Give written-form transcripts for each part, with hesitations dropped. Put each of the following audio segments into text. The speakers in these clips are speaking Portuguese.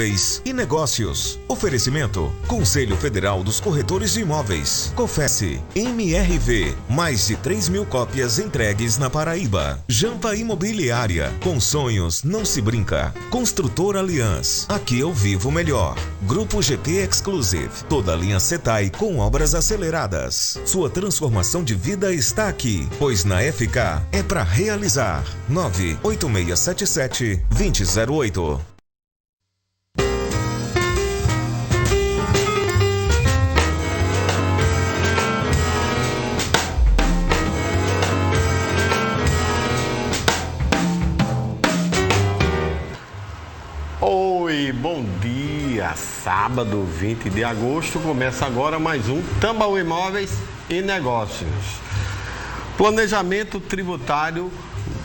Imóveis e Negócios. Oferecimento: Conselho Federal dos Corretores de Imóveis. Confesse. MRV. Mais de 3.000 cópias entregues na Paraíba. Jampa Imobiliária. Com sonhos não se brinca. Construtora Aliança. Aqui eu vivo melhor. Grupo GT Exclusive. Toda a linha Setai com obras aceleradas. Sua transformação de vida está aqui, pois na FK é para realizar. 98677-2008. Oi, bom dia! Sábado 20 de agosto começa agora mais um Tambaú Imóveis e Negócios. Planejamento tributário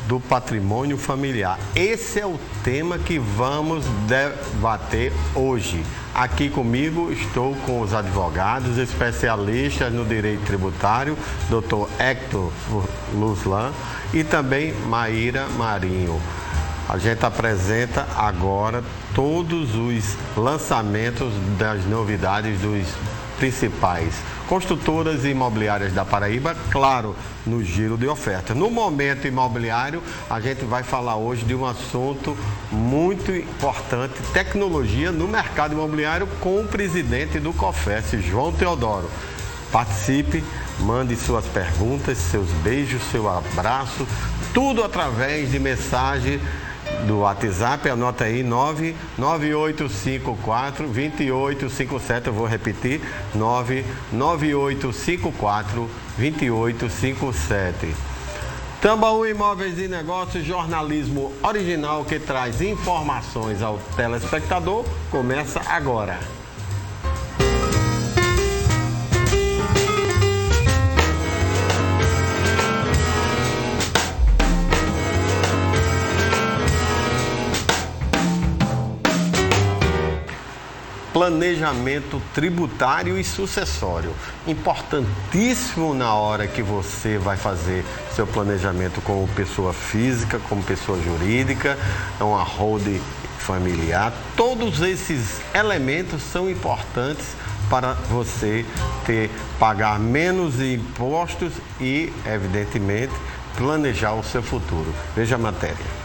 do patrimônio familiar. Esse é o tema que vamos debater hoje. Aqui comigo estou com os advogados especialistas no direito tributário, Dr. Hector Luzlan e também Maíra Marinho. A gente apresenta agora todos os lançamentos das novidades dos principais construtoras imobiliárias da Paraíba, claro, no giro de oferta. No momento imobiliário, a gente vai falar hoje de um assunto muito importante, tecnologia no mercado imobiliário, com o presidente do COFES, João Teodoro. Participe, mande suas perguntas, seus beijos, seu abraço, tudo através de mensagem do WhatsApp, anota aí, 99854-2857, eu vou repetir, 99854-2857. Tambaú Imóveis e Negócios, jornalismo original que traz informações ao telespectador, começa agora. Planejamento tributário e sucessório. Importantíssimo na hora que você vai fazer seu planejamento como pessoa física, como pessoa jurídica, uma holding familiar. Todos esses elementos são importantes para você pagar menos impostos e, evidentemente, planejar o seu futuro. Veja a matéria.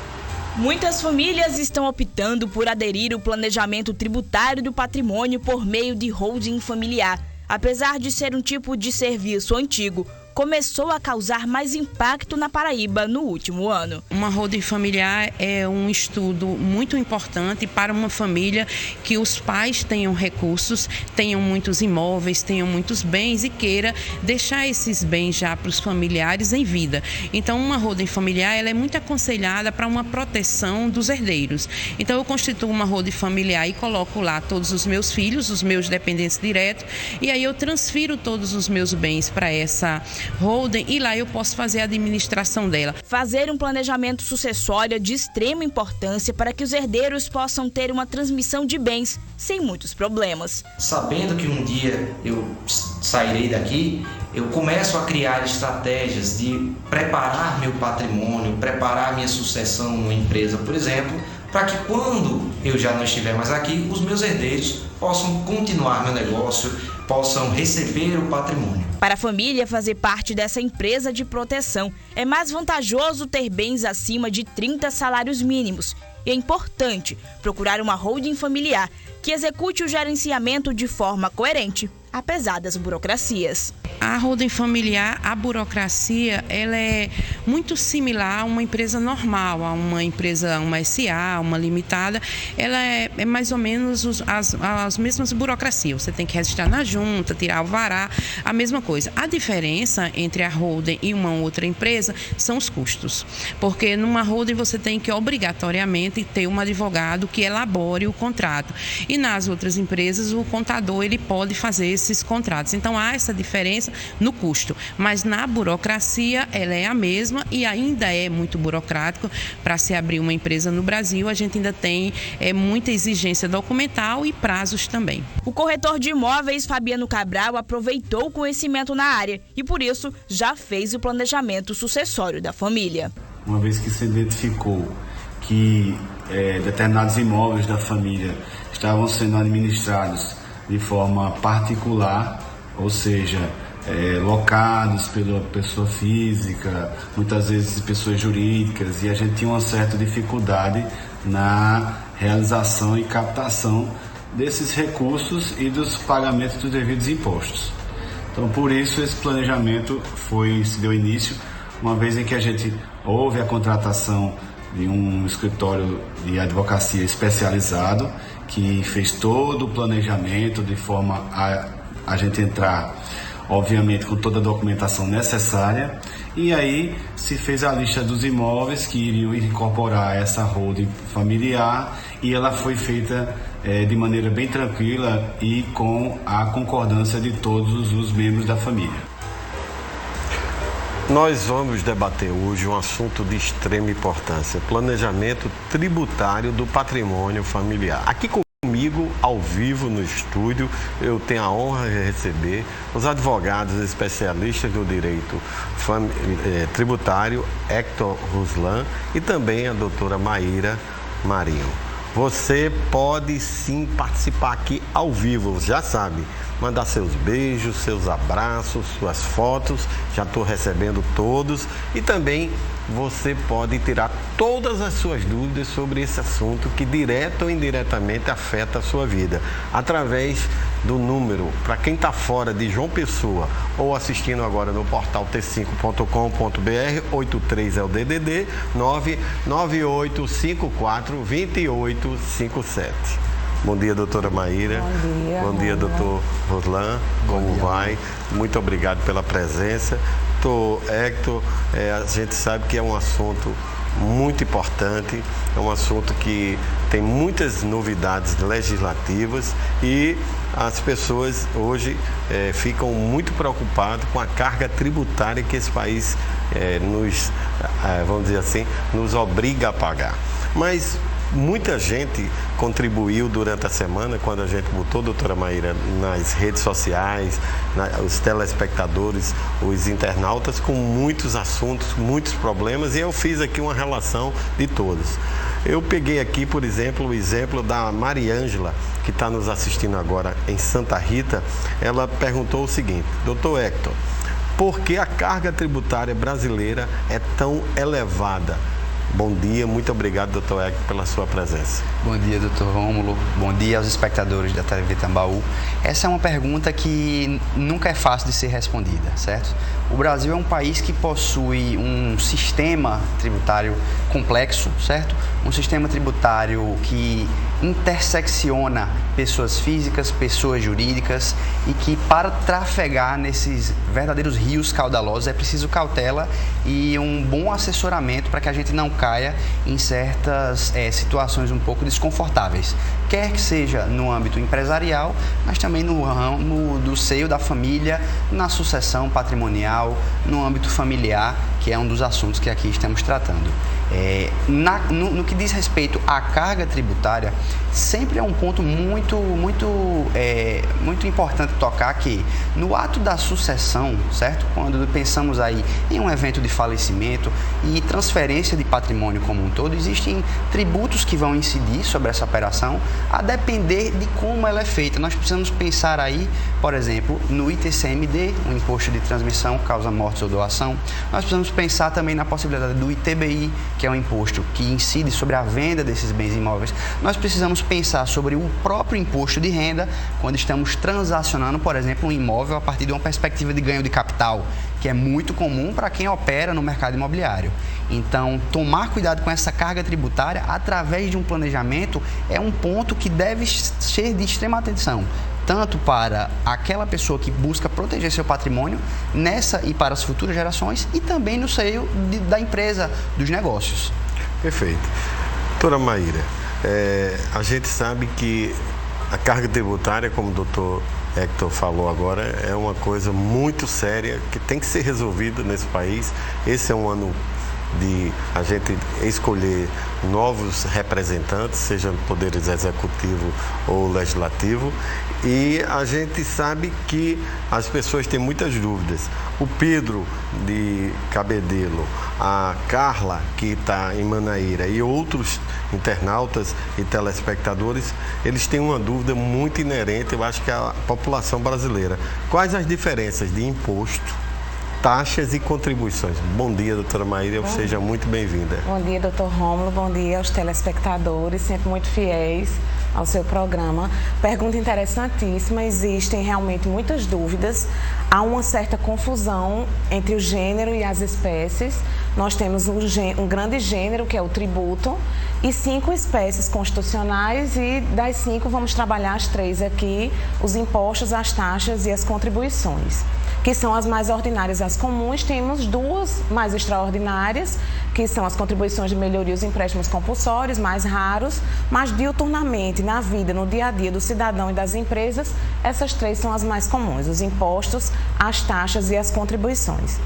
Muitas famílias estão optando por aderir ao planejamento tributário do patrimônio por meio de holding familiar. Apesar de ser um tipo de serviço antigo, começou a causar mais impacto na Paraíba no último ano. Uma holding familiar é um estudo muito importante para uma família que os pais tenham recursos, tenham muitos imóveis, tenham muitos bens e queira deixar esses bens já para os familiares em vida. Então, uma holding familiar ela é muito aconselhada para uma proteção dos herdeiros. Então, eu constituo uma holding familiar e coloco lá todos os meus filhos, os meus dependentes diretos, e aí eu transfiro todos os meus bens para essa holding e lá eu posso fazer a administração dela. Fazer um planejamento sucessório é de extrema importância para que os herdeiros possam ter uma transmissão de bens sem muitos problemas. Sabendo que um dia eu sairei daqui, eu começo a criar estratégias de preparar meu patrimônio, preparar minha sucessão numa empresa, por exemplo, para que quando eu já não estiver mais aqui, os meus herdeiros possam continuar meu negócio, possam receber o patrimônio. Para a família fazer parte dessa empresa de proteção, é mais vantajoso ter bens acima de 30 salários mínimos. E é importante procurar uma holding familiar que execute o gerenciamento de forma coerente, apesar das burocracias. A holding familiar, a burocracia, ela é muito similar a uma empresa normal, a uma empresa, uma SA, uma limitada. Ela é mais ou menos as mesmas burocracias. Você tem que registrar na junta, tirar alvará, a mesma coisa. A diferença entre a holding e uma outra empresa são os custos. Porque numa holding você tem que obrigatoriamente ter um advogado que elabore o contrato. E nas outras empresas o contador ele pode fazer esses contratos. Então há essa diferença no custo, mas na burocracia ela é a mesma e ainda é muito burocrático. Para se abrir uma empresa no Brasil, a gente ainda tem muita exigência documental e prazos também. O corretor de imóveis Fabiano Cabral aproveitou o conhecimento na área e por isso já fez o planejamento sucessório da família. Uma vez que se identificou que determinados imóveis da família estavam sendo administrados de forma particular, ou seja, locados pela pessoa física, muitas vezes pessoas jurídicas, e a gente tinha uma certa dificuldade na realização e captação desses recursos e dos pagamentos dos devidos impostos. Então, por isso, esse planejamento se deu início, uma vez em que a gente houve a contratação de um escritório de advocacia especializado, que fez todo o planejamento de forma a gente entrar, obviamente, com toda a documentação necessária, e aí se fez a lista dos imóveis que iriam incorporar essa holding familiar, e ela foi feita de maneira bem tranquila e com a concordância de todos os membros da família. Nós vamos debater hoje um assunto de extrema importância: planejamento tributário do patrimônio familiar. Aqui comigo, ao vivo no estúdio, eu tenho a honra de receber os advogados especialistas do direito tributário, Hector Ruslan, e também a doutora Maíra Marinho. Você pode sim participar aqui ao vivo, já sabe, mandar seus beijos, seus abraços, suas fotos, já estou recebendo todos, e também você pode tirar todas as suas dúvidas sobre esse assunto que direta ou indiretamente afeta a sua vida, através do número, para quem está fora de João Pessoa ou assistindo agora no portal t5.com.br, 83 é o DDD 998542857. Bom dia, doutora Maíra. Bom dia. Bom dia, doutor Ruslan. Como vai? Muito obrigado pela presença. Doutor Hector, a gente sabe que é um assunto muito importante, é um assunto que tem muitas novidades legislativas e as pessoas hoje ficam muito preocupadas com a carga tributária que esse país vamos dizer assim, nos obriga a pagar. Mas muita gente contribuiu durante a semana, quando a gente botou, doutora Maíra, nas redes sociais, os telespectadores, os internautas, com muitos assuntos, muitos problemas, e eu fiz aqui uma relação de todos. Eu peguei aqui, por exemplo, o exemplo da Mariângela, que está nos assistindo agora em Santa Rita. Ela perguntou o seguinte: doutor Hector, por que a carga tributária brasileira é tão elevada? Bom dia, muito obrigado, doutor Hector, pela sua presença. Bom dia, doutor Rômulo. Bom dia aos espectadores da TV Tambaú. Essa é uma pergunta que nunca é fácil de ser respondida, certo? O Brasil é um país que possui um sistema tributário complexo, certo? Um sistema tributário que intersecciona pessoas físicas, pessoas jurídicas, e que para trafegar nesses verdadeiros rios caudalosos é preciso cautela e um bom assessoramento para que a gente não caia em certas situações um pouco desconfortáveis, quer que seja no âmbito empresarial, mas também no ramo do seio da família, na sucessão patrimonial, no âmbito familiar, que é um dos assuntos que aqui estamos tratando. No que diz respeito à carga tributária, sempre é um ponto muito importante tocar que no ato da sucessão, certo? Quando pensamos aí em um evento de falecimento e transferência de patrimônio como um todo, existem tributos que vão incidir sobre essa operação, a depender de como ela é feita. Nós precisamos pensar aí, por exemplo, no ITCMD, o Imposto de Transmissão, Causa Mortes ou Doação. Nós precisamos pensar também na possibilidade do ITBI, que é um imposto que incide sobre a venda desses bens imóveis. Nós precisamos pensar sobre o próprio imposto de renda, quando estamos transacionando, por exemplo, um imóvel a partir de uma perspectiva de ganho de capital, que é muito comum para quem opera no mercado imobiliário. Então, tomar cuidado com essa carga tributária através de um planejamento é um ponto que deve ser de extrema atenção, tanto para aquela pessoa que busca proteger seu patrimônio nessa e para as futuras gerações, e também no seio da empresa, dos negócios. Perfeito. Doutora Maíra, a gente sabe que a carga tributária, como o doutor Hector falou agora, é uma coisa muito séria que tem que ser resolvida nesse país. Esse é um ano de a gente escolher novos representantes, seja no poder executivo ou legislativo, e a gente sabe que as pessoas têm muitas dúvidas. O Pedro de Cabedelo, a Carla, que está em Manaíra, e outros internautas e telespectadores, eles têm uma dúvida muito inerente, eu acho que a população brasileira. Quais as diferenças de imposto, taxas e contribuições? Bom dia, doutora Maíra, seja muito bem-vinda. Bom dia, doutor Rômulo, bom dia aos telespectadores, sempre muito fiéis ao seu programa. Pergunta interessantíssima, existem realmente muitas dúvidas, há uma certa confusão entre o gênero e as espécies. Nós temos um grande gênero, que é o tributo, e 5 espécies constitucionais, e das 5 vamos trabalhar as 3 aqui, os impostos, as taxas e as contribuições, que são as mais ordinárias e as comuns. Temos 2 mais extraordinárias, que são as contribuições de melhoria e os empréstimos compulsórios, mais raros, mas diuturnamente, na vida, no dia a dia do cidadão e das empresas, essas 3 são as mais comuns: os impostos, as taxas e as contribuições.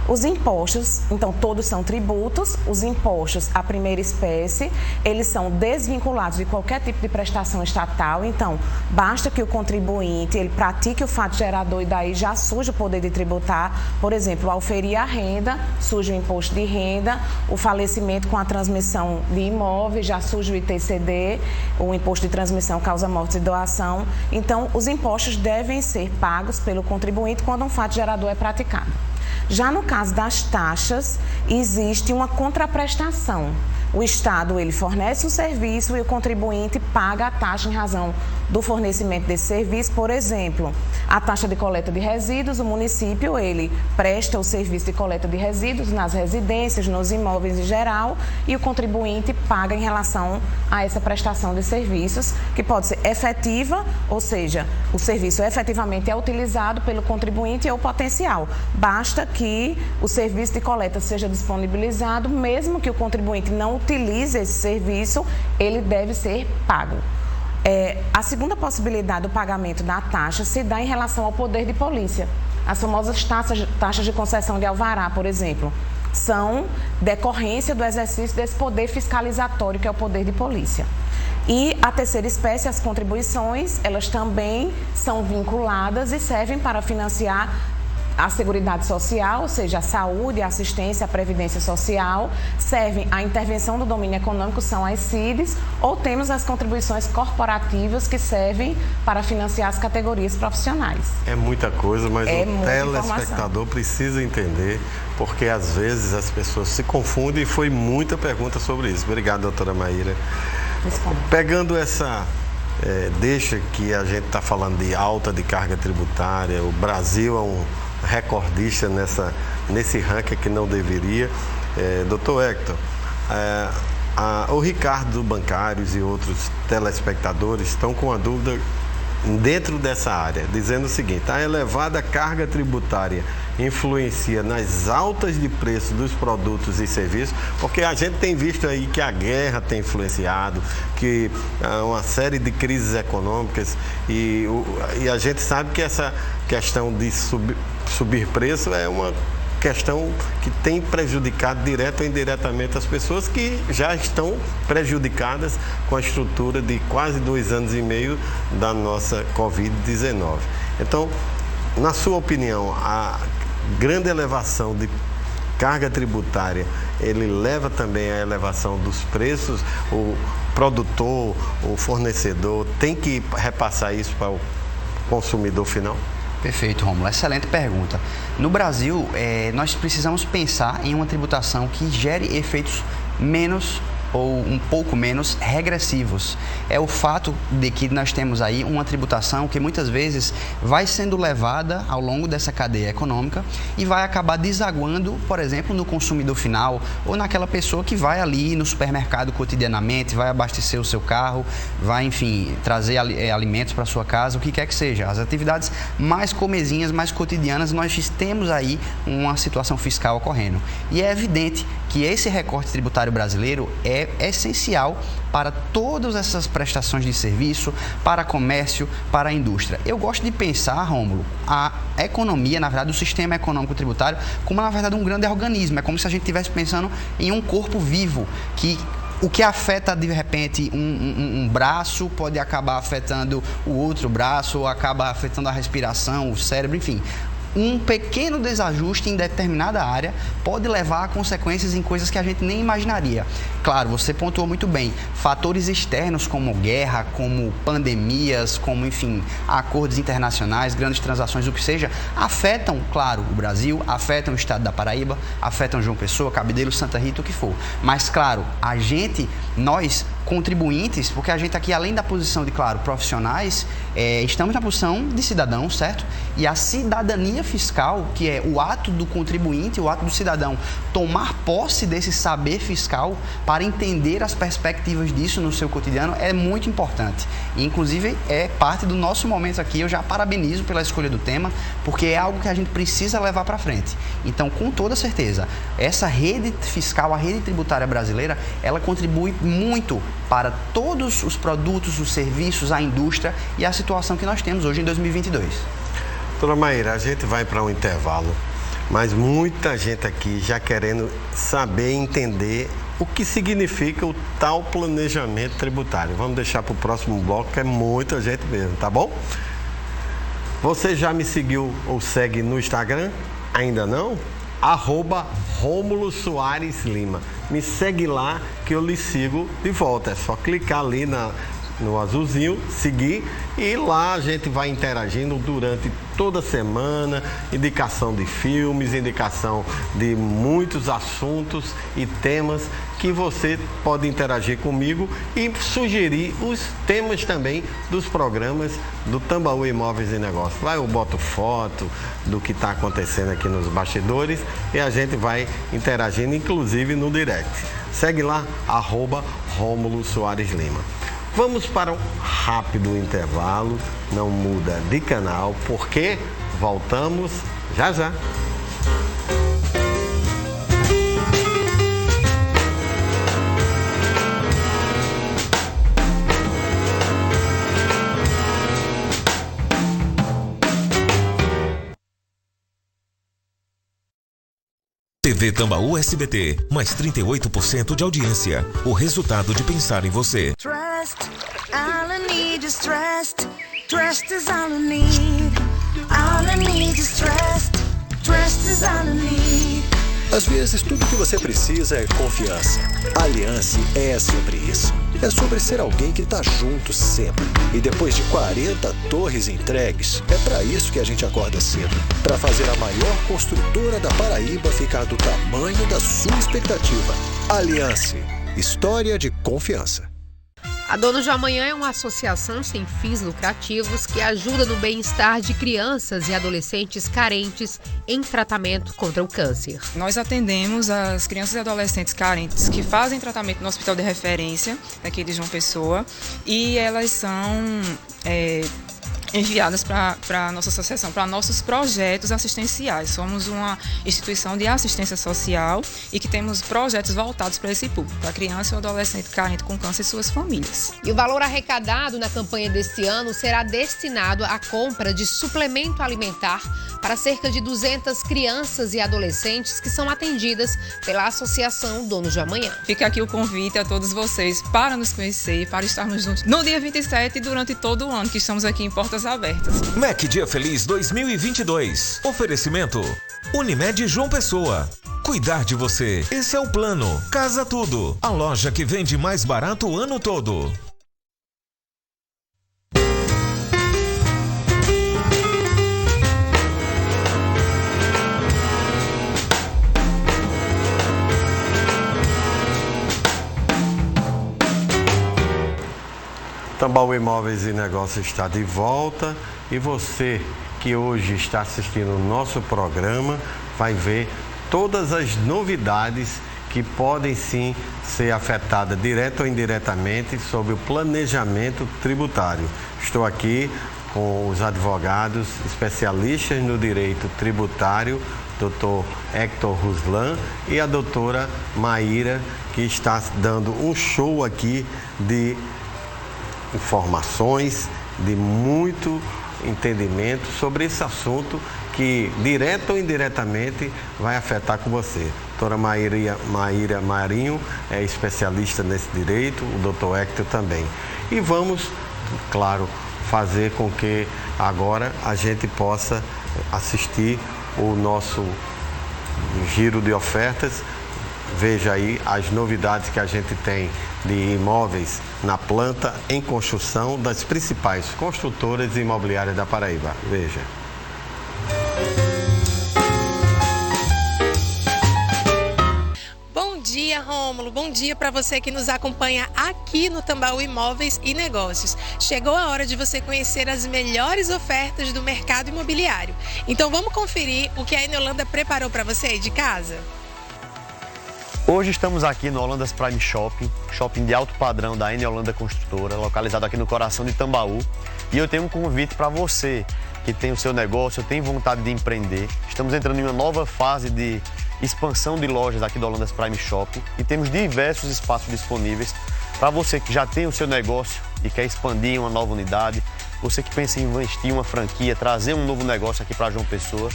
Os impostos, então, todos são tributos. Os impostos, a primeira espécie, eles são desvinculados de qualquer tipo de prestação estatal. Então, basta que o contribuinte ele pratique o fato gerador e daí já surge o poder de tributar. Por exemplo, ao oferir a renda, surge o imposto de renda. O falecimento com a transmissão de imóveis, já surge o ITCD, o imposto de transmissão, causa morte e doação. Então, os impostos devem ser pagos pelo contribuinte quando um fato gerador é praticado. Já no caso das taxas, existe uma contraprestação. O Estado ele fornece um serviço e o contribuinte paga a taxa em razão do fornecimento desse serviço. Por exemplo, a taxa de coleta de resíduos, o município ele presta o serviço de coleta de resíduos nas residências, nos imóveis em geral, e o contribuinte paga em relação a essa prestação de serviços, que pode ser efetiva, ou seja, o serviço efetivamente é utilizado pelo contribuinte ou potencial. Basta que o serviço de coleta seja disponibilizado, mesmo que o contribuinte não utilize esse serviço, ele deve ser pago. A segunda possibilidade do pagamento da taxa se dá em relação ao poder de polícia. As famosas taxas de concessão de alvará, por exemplo, são decorrência do exercício desse poder fiscalizatório, que é o poder de polícia. E a terceira espécie, as contribuições, elas também são vinculadas e servem para financiar a Seguridade Social, ou seja, a saúde, a assistência, a previdência social, servem à intervenção do domínio econômico, são as CIDs, ou temos as contribuições corporativas, que servem para financiar as categorias profissionais. É muita coisa, mas o telespectador precisa entender, porque às vezes as pessoas se confundem, e foi muita pergunta sobre isso. Obrigado, doutora Maíra. Pegando essa deixa que a gente está falando de alta de carga tributária, o Brasil é um recordista nesse ranking que não deveria. Doutor Hector, o Ricardo do Bancários e outros telespectadores estão com uma dúvida dentro dessa área, dizendo o seguinte: a elevada carga tributária influencia nas altas de preço dos produtos e serviços, porque a gente tem visto aí que a guerra tem influenciado, que uma série de crises econômicas, e a gente sabe que essa questão de subir preço é uma questão que tem prejudicado direta ou indiretamente as pessoas que já estão prejudicadas com a estrutura de quase 2 anos e meio da nossa Covid-19. Então, na sua opinião, a grande elevação de carga tributária, ele leva também à elevação dos preços? O produtor, o fornecedor tem que repassar isso para o consumidor final? Perfeito, Rômulo. Excelente pergunta. No Brasil, nós precisamos pensar em uma tributação que gere efeitos menos ou um pouco menos regressivos. É o fato de que nós temos aí uma tributação que muitas vezes vai sendo levada ao longo dessa cadeia econômica e vai acabar desaguando, por exemplo, no consumidor final ou naquela pessoa que vai ali no supermercado cotidianamente, vai abastecer o seu carro, vai, enfim, trazer alimentos para sua casa, o que quer que seja. As atividades mais comezinhas, mais cotidianas, nós temos aí uma situação fiscal ocorrendo. E é evidente que esse recorte tributário brasileiro é é essencial para todas essas prestações de serviço, para comércio, para a indústria. Eu gosto de pensar, Rômulo, a economia, na verdade, o sistema econômico tributário, como, na verdade, um grande organismo. É como se a gente estivesse pensando em um corpo vivo, que o que afeta, de repente, um braço pode acabar afetando o outro braço, ou acaba afetando a respiração, o cérebro, enfim. Um pequeno desajuste em determinada área pode levar a consequências em coisas que a gente nem imaginaria. Claro, você pontuou muito bem, fatores externos como guerra, como pandemias, como, enfim, acordos internacionais, grandes transações, o que seja, afetam, claro, o Brasil, afetam o estado da Paraíba, afetam João Pessoa, Cabedelo, Santa Rita, o que for. Mas, claro, nós, contribuintes, porque a gente aqui, além da posição de, claro, profissionais, estamos na posição de cidadão, certo? E a cidadania fiscal, que é o ato do contribuinte, o ato do cidadão tomar posse desse saber fiscal para entender as perspectivas disso no seu cotidiano, é muito importante. E, inclusive, é parte do nosso momento aqui. Eu já parabenizo pela escolha do tema, porque é algo que a gente precisa levar para frente. Então, com toda certeza, essa rede fiscal, a rede tributária brasileira, ela contribui muito para todos os produtos, os serviços, a indústria e a situação que nós temos hoje em 2022. Doutora Maíra, a gente vai para um intervalo, mas muita gente aqui já querendo saber e entender o que significa o tal planejamento tributário. Vamos deixar para o próximo bloco, que é muita gente mesmo, tá bom? Você já me seguiu ou segue no Instagram? Ainda não? @Rômulo Soares Lima. Me segue lá que eu lhe sigo de volta. É só clicar ali no azulzinho, seguir, e lá a gente vai interagindo durante toda a semana, indicação de filmes, indicação de muitos assuntos e temas que você pode interagir comigo e sugerir os temas também dos programas do Tambaú Imóveis e Negócios. Lá eu boto foto do que está acontecendo aqui nos bastidores e a gente vai interagindo, inclusive no direct. Segue lá, @Rômulo Soares Lima. Vamos para um rápido intervalo, não muda de canal, porque voltamos já já. TV Tambaú SBT, mais 38% de audiência. O resultado de pensar em você. Trust, all I need is trust. Trust is all I need. All I need is trust. Trust is all I need. Às vezes, tudo que você precisa é confiança. A Aliança é sobre isso. É sobre ser alguém que está junto sempre. E depois de 40 torres entregues, é para isso que a gente acorda cedo. Para fazer a maior construtora da Paraíba ficar do tamanho da sua expectativa. Aliança. História de confiança. A Donos do Amanhã é uma associação sem fins lucrativos que ajuda no bem-estar de crianças e adolescentes carentes em tratamento contra o câncer. Nós atendemos as crianças e adolescentes carentes que fazem tratamento no Hospital de Referência, daqui de João Pessoa, e elas são enviadas para a nossa associação, para nossos projetos assistenciais. Somos uma instituição de assistência social e que temos projetos voltados para esse público, para criança e adolescente carente com câncer e suas famílias. E o valor arrecadado na campanha deste ano será destinado à compra de suplemento alimentar para cerca de 200 crianças e adolescentes que são atendidas pela Associação Donos do Amanhã. Fica aqui o convite a todos vocês para nos conhecer, para estarmos juntos no dia 27 e durante todo o ano que estamos aqui em Portas Abertas. Mac Dia Feliz 2022. Oferecimento Unimed João Pessoa. Cuidar de você. Esse é o plano. Casa Tudo. A loja que vende mais barato o ano todo. Tambaú Imóveis e Negócios está de volta e você que hoje está assistindo o nosso programa vai ver todas as novidades que podem sim ser afetadas direto ou indiretamente sobre o planejamento tributário. Estou aqui com os advogados especialistas no direito tributário, Dr. Hector Ruslan, e a doutora Maíra, que está dando um show aqui de informações, de muito entendimento sobre esse assunto que, direto ou indiretamente, vai afetar com você. Doutora Maíra Marinho é especialista nesse direito, o doutor Hector também. E vamos, claro, fazer com que agora a gente possa assistir o nosso giro de ofertas. Veja aí as novidades que a gente tem de imóveis na planta em construção das principais construtoras imobiliárias da Paraíba. Veja. Bom dia, Rômulo. Bom dia para você que nos acompanha aqui no Tambaú Imóveis e Negócios. Chegou a hora de você conhecer as melhores ofertas do mercado imobiliário. Então vamos conferir o que a Eneolanda preparou para você aí de casa? Hoje estamos aqui no Holandas Prime Shopping, shopping de alto padrão da Eneolanda Construtora, localizado aqui no coração de Tambaú. E eu tenho um convite para você que tem o seu negócio, tem vontade de empreender. Estamos entrando em uma nova fase de expansão de lojas aqui do Holandas Prime Shopping e temos diversos espaços disponíveis para você que já tem o seu negócio e quer expandir em uma nova unidade, você que pensa em investir em uma franquia, trazer um novo negócio aqui para João Pessoa.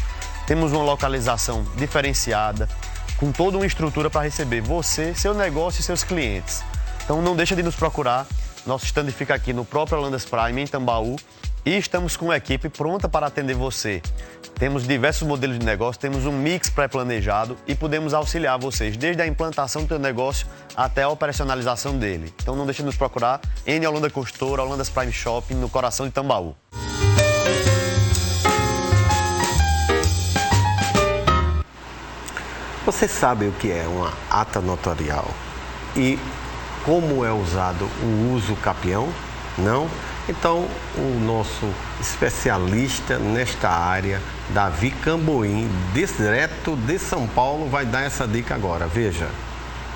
Temos uma localização diferenciada, com toda uma estrutura para receber você, seu negócio e seus clientes. Então não deixa de nos procurar, nosso stand fica aqui no próprio Holandas Prime, em Tambaú, e estamos com uma equipe pronta para atender você. Temos diversos modelos de negócio, temos um mix pré-planejado e podemos auxiliar vocês desde a implantação do seu negócio até a operacionalização dele. Então não deixe de nos procurar em Holanda Construtora, Holandas Prime Shopping, no coração de Tambaú. Você sabe o que é uma ata notarial e como é usado o uso capião? Não? Então, o nosso especialista nesta área, Davi Camboim, direto de São Paulo, vai dar essa dica agora. Veja.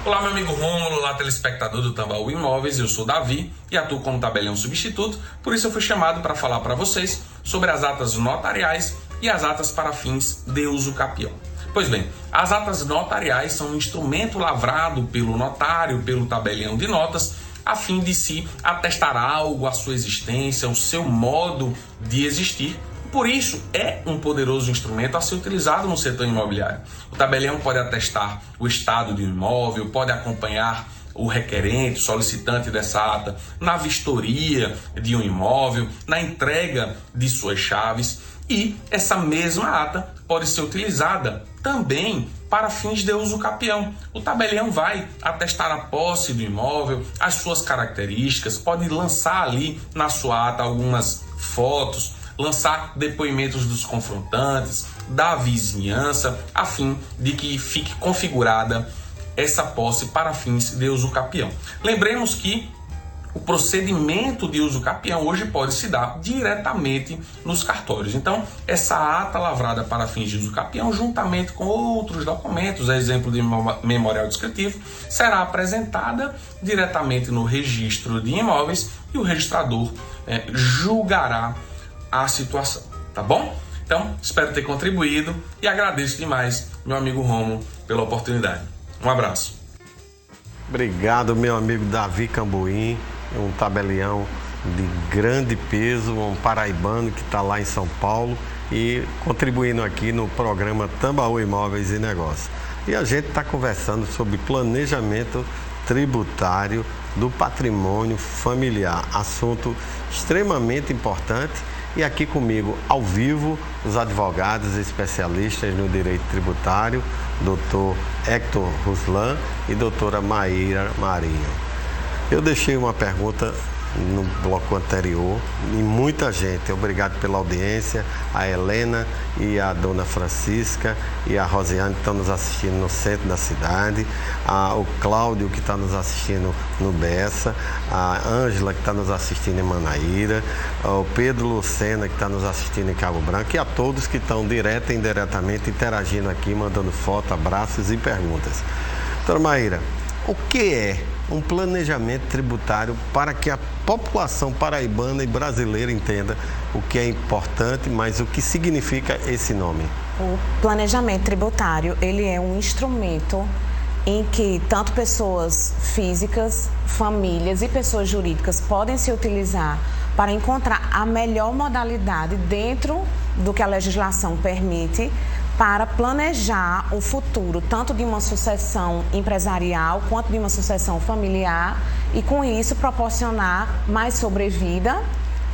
Olá, meu amigo Rômulo, olá, telespectador do Tambaú Imóveis. Eu sou Davi e atuo como tabelião substituto, por isso eu fui chamado para falar para vocês sobre as atas notariais e as atas para fins de uso capião. Pois bem, as atas notariais são um instrumento lavrado pelo notário, pelo tabelião de notas, a fim de se atestar algo, a sua existência, o seu modo de existir. Por isso, é um poderoso instrumento a ser utilizado no setor imobiliário. O tabelião pode atestar o estado de um imóvel, pode acompanhar o requerente, solicitante dessa ata, na vistoria de um imóvel, na entrega de suas chaves. E essa mesma ata pode ser utilizada também para fins de uso capião. O tabelião vai atestar a posse do imóvel, as suas características, pode lançar ali na sua ata algumas fotos, lançar depoimentos dos confrontantes, da vizinhança, a fim de que fique configurada essa posse para fins de uso capião. Lembremos que o procedimento de uso capião hoje pode se dar diretamente nos cartórios. Então, essa ata lavrada para fins de uso capião, juntamente com outros documentos, a exemplo de memorial descritivo, será apresentada diretamente no registro de imóveis e o registrador julgará a situação, tá bom? Então, espero ter contribuído e agradeço demais, meu amigo Rômulo, pela oportunidade. Um abraço. Obrigado, meu amigo Davi Camboim, um tabelião de grande peso, um paraibano que está lá em São Paulo e contribuindo aqui no programa Tambaú Imóveis e Negócios. E a gente está conversando sobre planejamento tributário do patrimônio familiar, assunto extremamente importante. E aqui comigo, ao vivo, os advogados especialistas no direito tributário, Dr. Hector Ruslan e doutora Maíra Marinho. Eu deixei uma pergunta no bloco anterior e muita gente, obrigado pela audiência, a Helena e a dona Francisca e a Rosiane que estão nos assistindo no centro da cidade, o Cláudio que está nos assistindo no Bessa, a Ângela que está nos assistindo em Manaíra, o Pedro Lucena que está nos assistindo em Cabo Branco e a todos que estão direta e indiretamente interagindo aqui, mandando foto, abraços e perguntas. Doutora Maíra, o que é um planejamento tributário para que a população paraibana e brasileira entenda o que é importante, mas o que significa esse nome. O planejamento tributário, ele é um instrumento em que tanto pessoas físicas, famílias e pessoas jurídicas podem se utilizar para encontrar a melhor modalidade dentro do que a legislação permite para planejar o futuro, tanto de uma sucessão empresarial quanto de uma sucessão familiar e, com isso, proporcionar mais sobrevida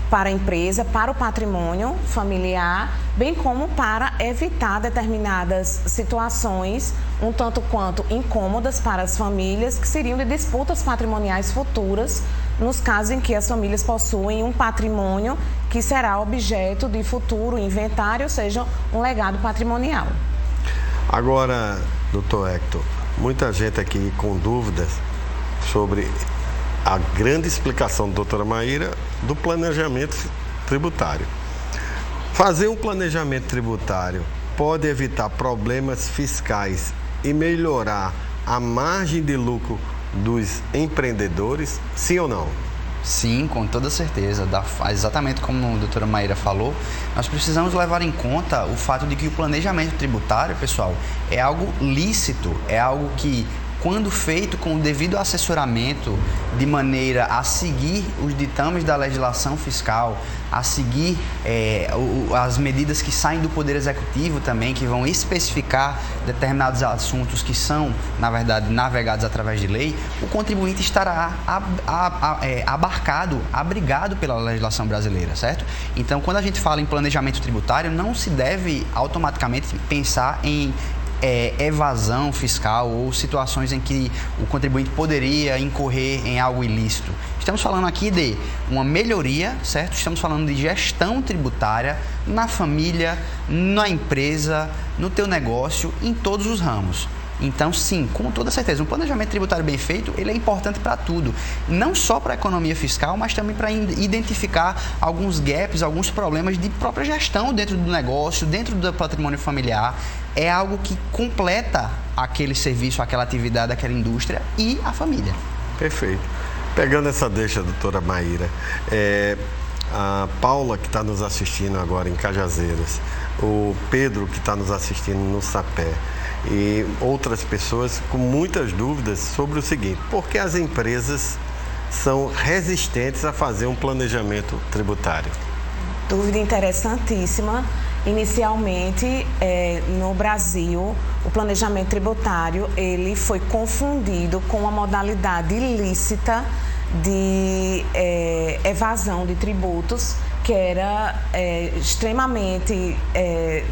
para a empresa, para o patrimônio familiar, bem como para evitar determinadas situações um tanto quanto incômodas para as famílias, que seriam de disputas patrimoniais futuras, nos casos em que as famílias possuem um patrimônio que será objeto de futuro inventário, ou seja, um legado patrimonial. Agora, doutor Hector, muita gente aqui com dúvidas sobre a grande explicação da doutora Maíra do planejamento tributário. Fazer um planejamento tributário pode evitar problemas fiscais e melhorar a margem de lucro dos empreendedores, sim ou não? Sim, com toda certeza. Exatamente como a doutora Maíra falou, nós precisamos levar em conta o fato de que o planejamento tributário, pessoal, é algo lícito, é algo que, quando feito com o devido assessoramento, de maneira a seguir os ditames da legislação fiscal, a seguir as medidas que saem do Poder Executivo também, que vão especificar determinados assuntos que são, na verdade, navegados através de lei, o contribuinte estará abrigado pela legislação brasileira, certo? Então, quando a gente fala em planejamento tributário, não se deve automaticamente pensar em evasão fiscal ou situações em que o contribuinte poderia incorrer em algo ilícito. Estamos falando aqui de uma melhoria, certo? Estamos falando de gestão tributária na família, na empresa, no teu negócio, em todos os ramos. Então, sim, com toda certeza, um planejamento tributário bem feito, ele é importante para tudo. Não só para a economia fiscal, mas também para identificar alguns gaps, alguns problemas de própria gestão dentro do negócio, dentro do patrimônio familiar. É algo que completa aquele serviço, aquela atividade, aquela indústria e a família. Perfeito. Pegando essa deixa, doutora Maíra, a Paula, que está nos assistindo agora em Cajazeiras, o Pedro, que está nos assistindo no Sapé, e outras pessoas com muitas dúvidas sobre o seguinte: por que as empresas são resistentes a fazer um planejamento tributário? Dúvida interessantíssima. Inicialmente, no Brasil, o planejamento tributário ele foi confundido com a modalidade ilícita de evasão de tributos, que era extremamente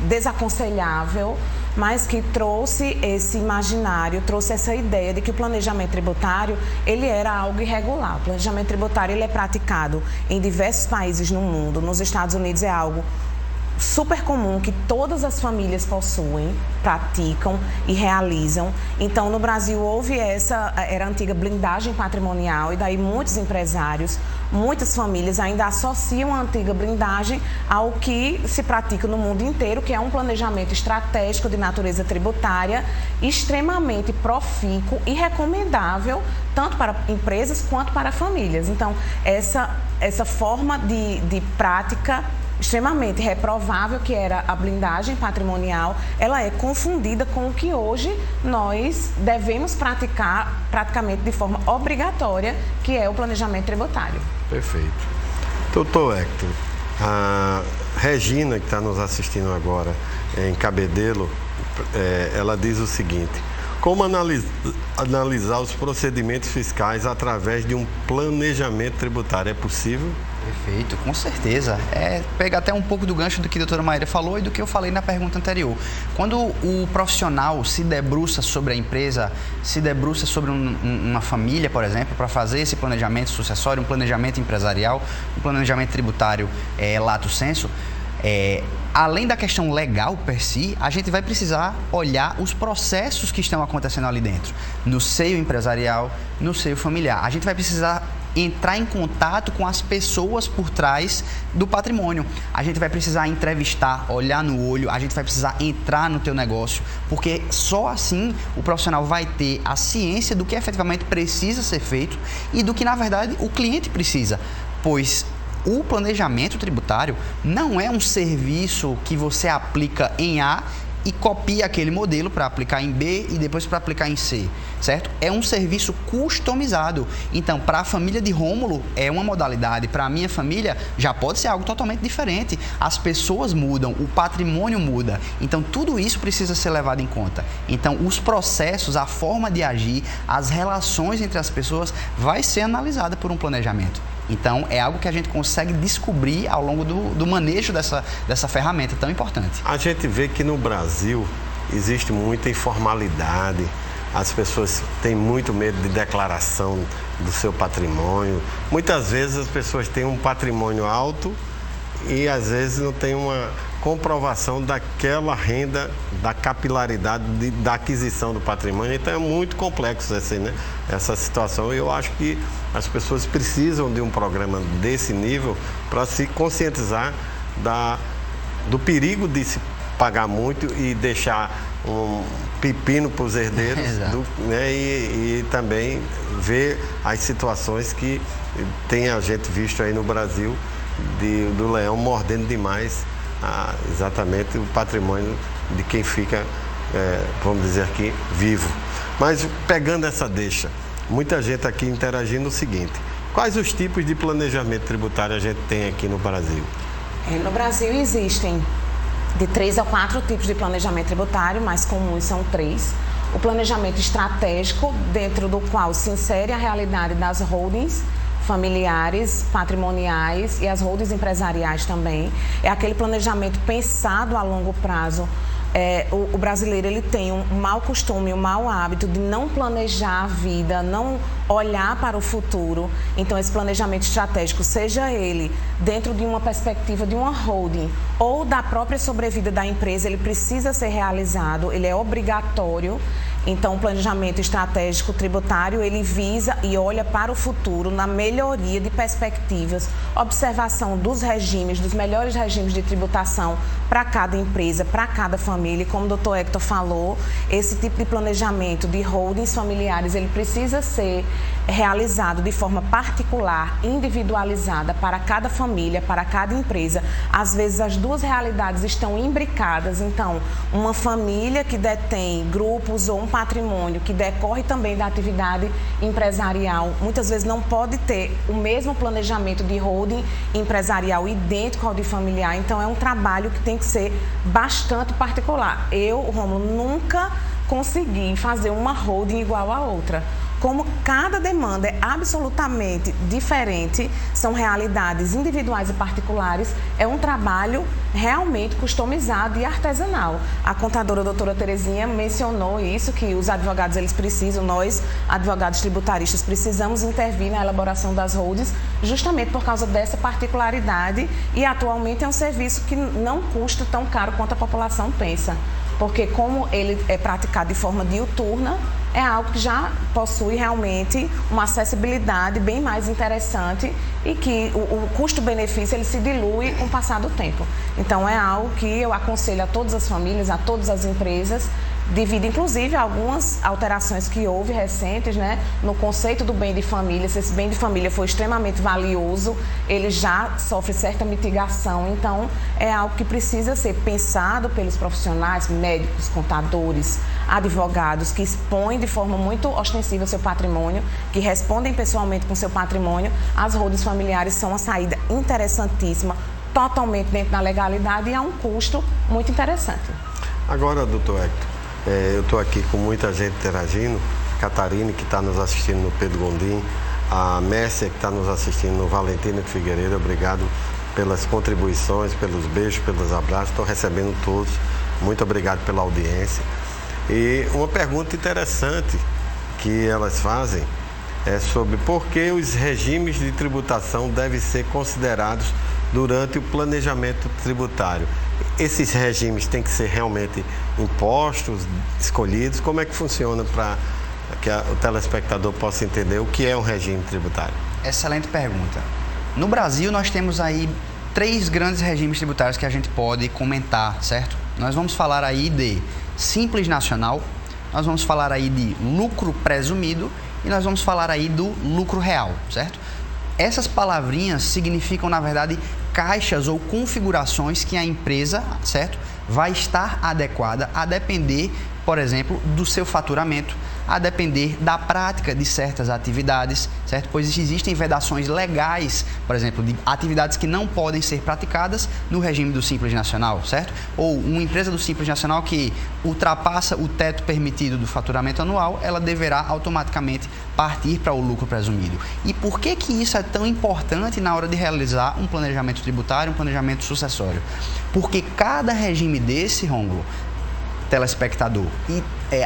desaconselhável, mas que trouxe esse imaginário, trouxe essa ideia de que o planejamento tributário ele era algo irregular. O planejamento tributário ele é praticado em diversos países no mundo. Nos Estados Unidos é algo super comum que todas as famílias possuem, praticam e realizam. Então, no Brasil houve era a antiga blindagem patrimonial, e daí muitos empresários, muitas famílias ainda associam a antiga blindagem ao que se pratica no mundo inteiro, que é um planejamento estratégico de natureza tributária extremamente profícuo e recomendável tanto para empresas quanto para famílias. Então, essa forma de prática extremamente reprovável, que era a blindagem patrimonial, ela é confundida com o que hoje nós devemos praticar praticamente de forma obrigatória, que é o planejamento tributário. Perfeito. Doutor Hector, a Regina, que está nos assistindo agora em Cabedelo, ela diz o seguinte: como analisar os procedimentos fiscais através de um planejamento tributário? É possível? Perfeito, com certeza. Pega até um pouco do gancho do que a doutora Maíra falou e do que eu falei na pergunta anterior. Quando o profissional se debruça sobre a empresa, se debruça sobre uma família, por exemplo, para fazer esse planejamento sucessório, um planejamento empresarial, um planejamento tributário lato sensu, além da questão legal per si, a gente vai precisar olhar os processos que estão acontecendo ali dentro, no seio empresarial, no seio familiar. A gente vai precisar entrar em contato com as pessoas por trás do patrimônio. A gente vai precisar entrevistar, olhar no olho, a gente vai precisar entrar no teu negócio, porque só assim o profissional vai ter a ciência do que efetivamente precisa ser feito e do que, na verdade, o cliente precisa, pois o planejamento tributário não é um serviço que você aplica em A e copia aquele modelo para aplicar em B e depois para aplicar em C, certo? É um serviço customizado. Então, para a família de Rômulo é uma modalidade, para a minha família já pode ser algo totalmente diferente. As pessoas mudam, o patrimônio muda. Então, tudo isso precisa ser levado em conta. Então, os processos, a forma de agir, as relações entre as pessoas vai ser analisada por um planejamento. Então, é algo que a gente consegue descobrir ao longo do manejo dessa ferramenta tão importante. A gente vê que no Brasil existe muita informalidade, as pessoas têm muito medo de declaração do seu patrimônio. Muitas vezes as pessoas têm um patrimônio alto e às vezes não tem uma comprovação daquela renda, da capilaridade da aquisição do patrimônio. Então é muito complexo essa situação. Eu acho que as pessoas precisam de um programa desse nível para se conscientizar do perigo de se pagar muito e deixar um pepino para os herdeiros, e também ver as situações que tem a gente visto aí no Brasil do leão mordendo demais exatamente o patrimônio de quem fica, vamos dizer aqui, vivo. Mas pegando essa deixa, muita gente aqui interagindo o seguinte: quais os tipos de planejamento tributário a gente tem aqui no Brasil? No Brasil existem de 3 a 4 tipos de planejamento tributário, mais comuns são 3. O planejamento estratégico, dentro do qual se insere a realidade das holdings familiares, patrimoniais e as holdings empresariais também. É aquele planejamento pensado a longo prazo. O brasileiro ele tem um mau costume, um mau hábito de não planejar a vida, não olhar para o futuro. Então, esse planejamento estratégico, seja ele dentro de uma perspectiva de uma holding ou da própria sobrevida da empresa, ele precisa ser realizado, ele é obrigatório. Então, o planejamento estratégico tributário, ele visa e olha para o futuro na melhoria de perspectivas, observação dos regimes, dos melhores regimes de tributação para cada empresa, para cada família. E como o doutor Hector falou, esse tipo de planejamento de holdings familiares, ele precisa ser realizado de forma particular, individualizada para cada família, para cada empresa. Às vezes, as duas realidades estão imbricadas. Então, uma família que detém grupos ou um patrimônio que decorre também da atividade empresarial, muitas vezes não pode ter o mesmo planejamento de holding empresarial idêntico ao de familiar. Então, é um trabalho que tem que ser bastante particular. Eu, Rômulo, nunca consegui fazer uma holding igual a outra. Como cada demanda é absolutamente diferente, são realidades individuais e particulares, é um trabalho realmente customizado e artesanal. A contadora doutora Terezinha mencionou isso, que os advogados eles precisam, nós, advogados tributaristas, precisamos intervir na elaboração das holdings justamente por causa dessa particularidade, e atualmente é um serviço que não custa tão caro quanto a população pensa, porque como ele é praticado de forma diuturna, é algo que já possui realmente uma acessibilidade bem mais interessante e que o custo-benefício ele se dilui com o passar do tempo. Então, é algo que eu aconselho a todas as famílias, a todas as empresas, devido inclusive a algumas alterações que houve recentes, no conceito do bem de família. Se esse bem de família for extremamente valioso, ele já sofre certa mitigação. Então, é algo que precisa ser pensado pelos profissionais, médicos, contadores, advogados, que expõem de forma muito ostensiva seu patrimônio, que respondem pessoalmente com seu patrimônio. As holdings familiares são uma saída interessantíssima, totalmente dentro da legalidade e a um custo muito interessante. Agora, doutor Hector, eu estou aqui com muita gente interagindo, Catarina, que está nos assistindo no Pedro Gondim, a Mércia, que está nos assistindo no Valentina Figueiredo. Obrigado pelas contribuições, pelos beijos, pelos abraços, estou recebendo todos. Muito obrigado pela audiência. E uma pergunta interessante que elas fazem é sobre por que os regimes de tributação devem ser considerados durante o planejamento tributário. Esses regimes têm que ser realmente impostos, escolhidos? Como é que funciona para que o telespectador possa entender o que é um regime tributário? Excelente pergunta. No Brasil, nós temos aí 3 grandes regimes tributários que a gente pode comentar, certo? Nós vamos falar aí de Simples Nacional, nós vamos falar aí de lucro presumido e nós vamos falar aí do lucro real, certo? Essas palavrinhas significam, na verdade, caixas ou configurações que a empresa, certo, vai estar adequada a depender, por exemplo, do seu faturamento, a depender da prática de certas atividades, certo? Pois existem vedações legais, por exemplo, de atividades que não podem ser praticadas no regime do Simples Nacional, certo? Ou uma empresa do Simples Nacional que ultrapassa o teto permitido do faturamento anual, ela deverá automaticamente partir para o lucro presumido. E por que que isso é tão importante na hora de realizar um planejamento tributário, um planejamento sucessório? Porque cada regime desse, Rômulo, telespectador,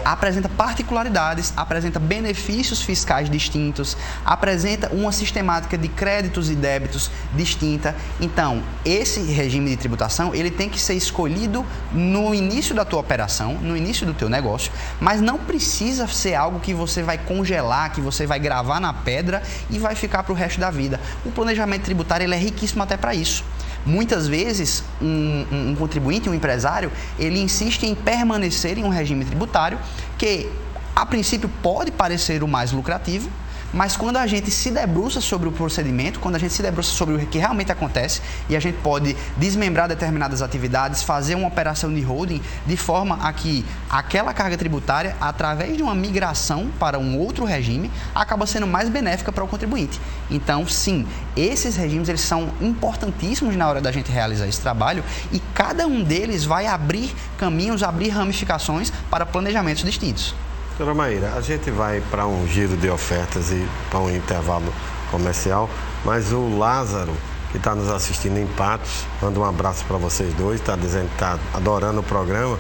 apresenta particularidades, apresenta benefícios fiscais distintos, apresenta uma sistemática de créditos e débitos distinta. Então, esse regime de tributação, ele tem que ser escolhido no início da tua operação, no início do teu negócio, mas não precisa ser algo que você vai congelar, que você vai gravar na pedra e vai ficar para o resto da vida. O planejamento tributário, ele é riquíssimo até para isso. Muitas vezes, um contribuinte, um empresário, ele insiste em permanecer em um regime tributário que, a princípio, pode parecer o mais lucrativo, mas quando a gente se debruça sobre o procedimento, quando a gente se debruça sobre o que realmente acontece e a gente pode desmembrar determinadas atividades, fazer uma operação de holding de forma a que aquela carga tributária, através de uma migração para um outro regime, acaba sendo mais benéfica para o contribuinte. Então, sim, esses regimes eles são importantíssimos na hora da gente realizar esse trabalho e cada um deles vai abrir caminhos, abrir ramificações para planejamentos distintos. Doutora Maíra, a gente vai para um giro de ofertas e para um intervalo comercial, mas o Lázaro, que está nos assistindo em Patos, manda um abraço para vocês dois, está dizendo que está adorando o programa,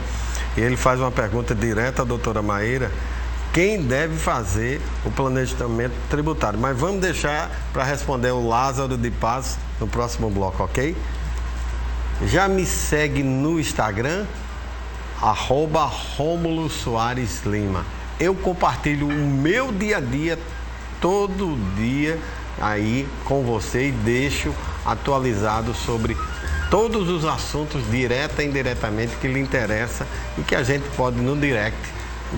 e ele faz uma pergunta direta à doutora Maíra, quem deve fazer o planejamento tributário? Mas vamos deixar para responder o Lázaro de Patos no próximo bloco, ok? Já me segue no Instagram, @Rômulo Soares Lima. Eu compartilho o meu dia a dia, todo dia, aí com você e deixo atualizado sobre todos os assuntos, direta e indiretamente, que lhe interessa e que a gente pode no direct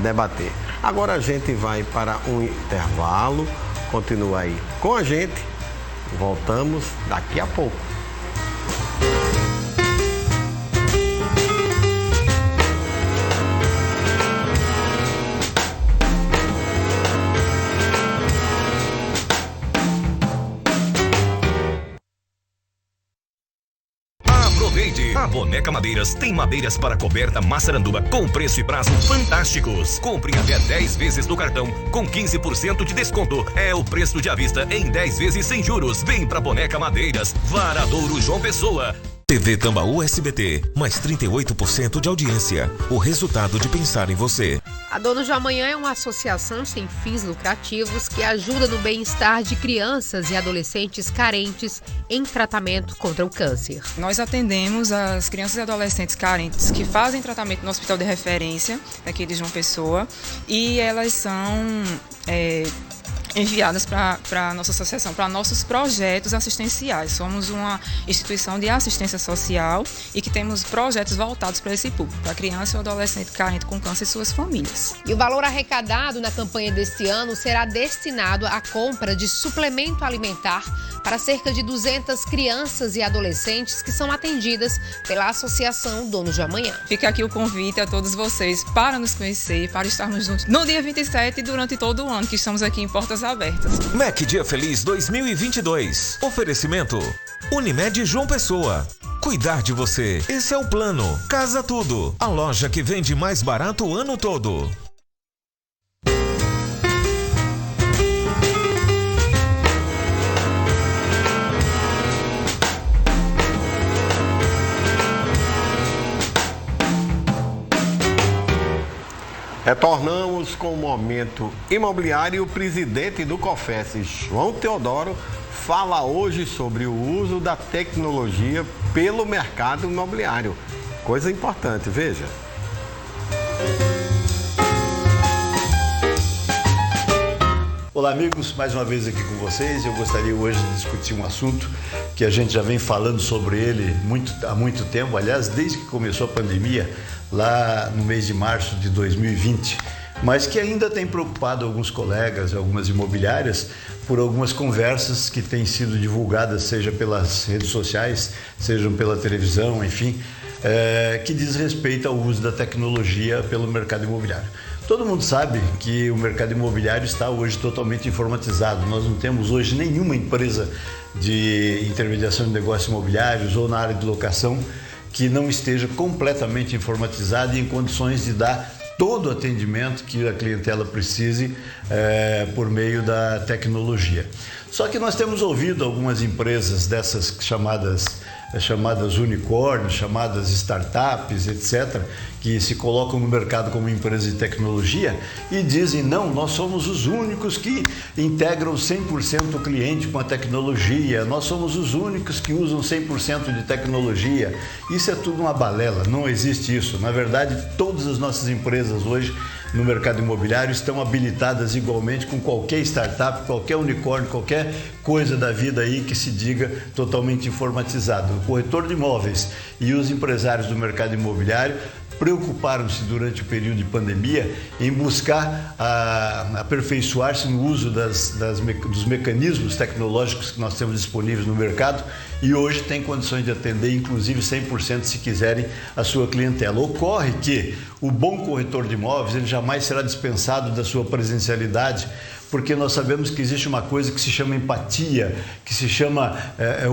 debater. Agora a gente vai para um intervalo, continua aí com a gente, voltamos daqui a pouco. A Boneca Madeiras tem madeiras para coberta Massaranduba com preço e prazo fantásticos. Compre até 10 vezes no cartão com 15% de desconto. É o preço de à vista em 10 vezes sem juros. Vem pra Boneca Madeiras, Varadouro, João Pessoa. TV Tambaú SBT, mais 38% de audiência. O resultado de pensar em você. A Donos de Amanhã é uma associação sem fins lucrativos que ajuda no bem-estar de crianças e adolescentes carentes em tratamento contra o câncer. Nós atendemos as crianças e adolescentes carentes que fazem tratamento no hospital de referência, aqui de João Pessoa, e elas são enviadas para a nossa associação, para nossos projetos assistenciais. Somos uma instituição de assistência social e que temos projetos voltados para esse público, para criança e adolescente carente com câncer e suas famílias. E o valor arrecadado na campanha deste ano será destinado à compra de suplemento alimentar para cerca de 200 crianças e adolescentes que são atendidas pela Associação Donos de Amanhã. Fica aqui o convite a todos vocês para nos conhecer, para estarmos juntos no dia 27 e durante todo o ano que estamos aqui em Portas Abertas. MEC Dia Feliz 2022. Oferecimento Unimed João Pessoa. Cuidar de você. Esse é o plano. Casa Tudo. A loja que vende mais barato o ano todo. Retornamos com o Momento Imobiliário. O presidente do COFES, João Teodoro, fala hoje sobre o uso da tecnologia pelo mercado imobiliário. Coisa importante, veja. Olá, amigos, mais uma vez aqui com vocês. Eu gostaria hoje de discutir um assunto que a gente já vem falando sobre ele há muito tempo, aliás, desde que começou a pandemia, lá no mês de março de 2020, mas que ainda tem preocupado alguns colegas, algumas imobiliárias, por algumas conversas que têm sido divulgadas, seja pelas redes sociais, seja pela televisão, enfim, que diz respeito ao uso da tecnologia pelo mercado imobiliário. Todo mundo sabe que o mercado imobiliário está hoje totalmente informatizado. Nós não temos hoje nenhuma empresa de intermediação de negócios imobiliários ou na área de locação que não esteja completamente informatizada e em condições de dar todo o atendimento que a clientela precise por meio da tecnologia. Só que nós temos ouvido algumas empresas dessas chamadas unicórnios, chamadas startups, etc., que se colocam no mercado como empresa de tecnologia e dizem, não, nós somos os únicos que integram 100% o cliente com a tecnologia, nós somos os únicos que usam 100% de tecnologia. Isso é tudo uma balela, não existe isso. Na verdade, todas as nossas empresas hoje no mercado imobiliário estão habilitadas igualmente com qualquer startup, qualquer unicórnio, qualquer coisa da vida aí que se diga totalmente informatizado. O corretor de imóveis e os empresários do mercado imobiliário preocuparam-se durante o período de pandemia em buscar aperfeiçoar-se no uso dos mecanismos tecnológicos que nós temos disponíveis no mercado e hoje tem condições de atender, inclusive 100% se quiserem, a sua clientela. Ocorre que o bom corretor de imóveis ele jamais será dispensado da sua presencialidade, porque nós sabemos que existe uma coisa que se chama empatia, que se chama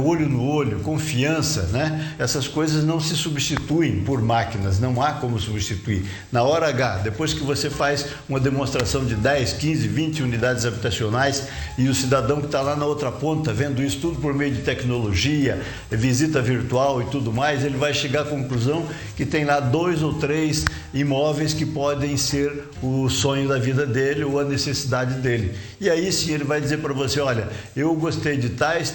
olho no olho, confiança, né? Essas coisas não se substituem por máquinas, não há como substituir. Na hora H, depois que você faz uma demonstração de 10, 15, 20 unidades habitacionais e o cidadão que está lá na outra ponta, vendo isso tudo por meio de tecnologia, visita virtual e tudo mais, ele vai chegar à conclusão que tem lá 2 ou 3 imóveis que podem ser o sonho da vida dele ou a necessidade dele. E aí sim ele vai dizer para você, olha, eu gostei de tais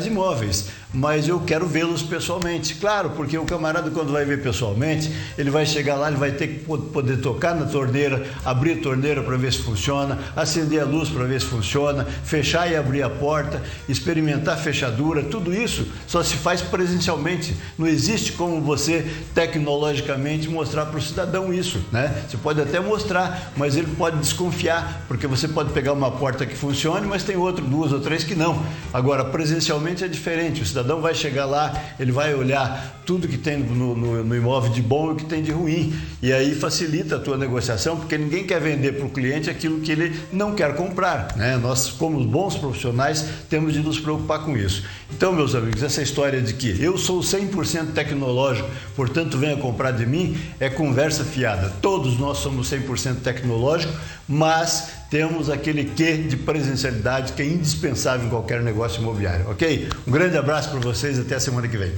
imóveis, mas eu quero vê-los pessoalmente. Claro, porque o camarada quando vai ver pessoalmente, ele vai chegar lá, ele vai ter que poder tocar na torneira, abrir a torneira para ver se funciona, acender a luz para ver se funciona, fechar e abrir a porta, experimentar a fechadura, tudo isso só se faz presencialmente. Não existe como você tecnologicamente mostrar para o cidadão isso, né? Você pode até mostrar, mas ele pode desconfiar, porque você pode pegar uma porta que funcione, mas tem 2 ou 3 que não. Agora, presencialmente é diferente. O cidadão vai chegar lá, ele vai olhar tudo que tem no imóvel de bom e o que tem de ruim. E aí facilita a tua negociação, porque ninguém quer vender para o cliente aquilo que ele não quer comprar, né? Nós, como bons profissionais, temos de nos preocupar com isso. Então, meus amigos, essa história de que eu sou 100% tecnológico, portanto venha comprar de mim, é conversa fiada. Todos nós somos 100% tecnológicos, mas temos aquele quê de presencialidade que é indispensável em qualquer negócio imobiliário, ok? Um grande abraço para vocês, até a semana que vem.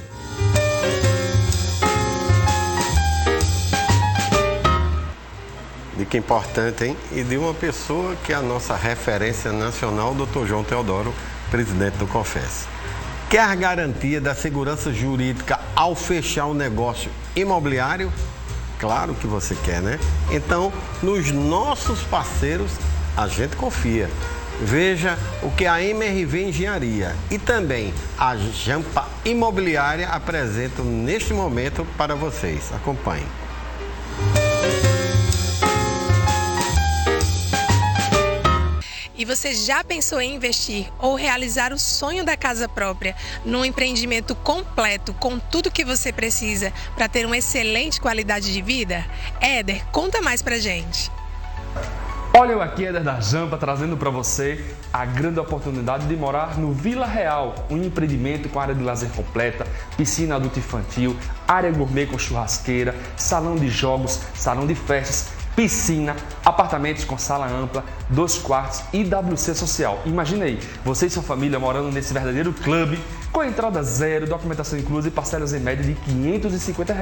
Dica importante, hein? E de uma pessoa que é a nossa referência nacional, o Dr. João Teodoro, presidente do CONFES. Quer garantia da segurança jurídica ao fechar um negócio imobiliário? Claro que você quer, né? Então, nos nossos parceiros, a gente confia. Veja o que a MRV Engenharia e também a Jampa Imobiliária apresentam neste momento para vocês. Acompanhe. E você já pensou em investir ou realizar o sonho da casa própria num empreendimento completo com tudo que você precisa para ter uma excelente qualidade de vida? Éder, conta mais pra gente. Olha eu aqui, Éder da Jampa, trazendo para você a grande oportunidade de morar no Vila Real, um empreendimento com área de lazer completa, piscina adulto infantil, área gourmet com churrasqueira, salão de jogos, salão de festas, piscina, apartamentos com sala ampla, 2 quartos e WC social. Imagine aí, você e sua família morando nesse verdadeiro clube, com entrada zero, documentação inclusa e parcelas em média de R$ 550.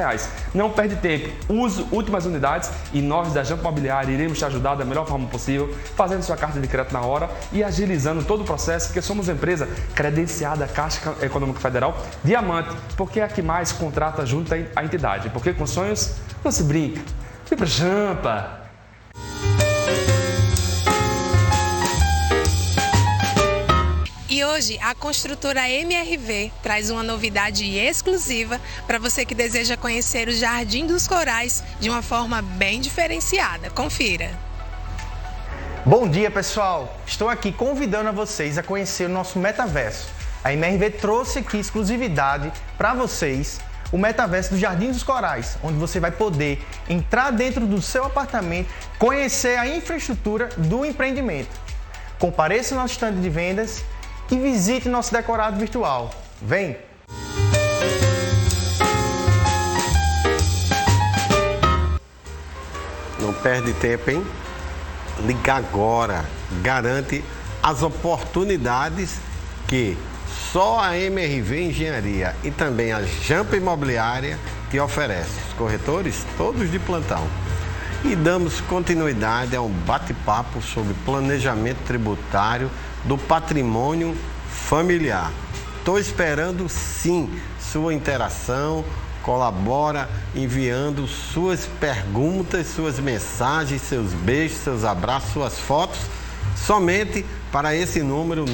Não perde tempo, use últimas unidades e nós da Jampa Imobiliária iremos te ajudar da melhor forma possível, fazendo sua carta de crédito na hora e agilizando todo o processo, porque somos empresa credenciada Caixa Econômica Federal Diamante, porque é a que mais contrata junto à entidade, porque com sonhos não se brinca. Vem pra Jampa! E hoje a construtora MRV traz uma novidade exclusiva para você que deseja conhecer o Jardim dos Corais de uma forma bem diferenciada. Confira. Bom dia, pessoal! Estou aqui convidando a vocês a conhecer o nosso metaverso. A MRV trouxe aqui exclusividade para vocês, o metaverso do Jardim dos Corais, onde você vai poder entrar dentro do seu apartamento, conhecer a infraestrutura do empreendimento. Compareça no nosso stand de vendas e visite nosso decorado virtual. Vem! Não perde tempo, hein? Liga agora, garante as oportunidades que só a MRV Engenharia e também a Jampa Imobiliária te oferece. Os corretores todos de plantão. E damos continuidade a um bate-papo sobre planejamento tributário do patrimônio familiar. Estou esperando sim sua interação. Colabora enviando suas perguntas, suas mensagens, seus beijos, seus abraços, suas fotos, somente para esse número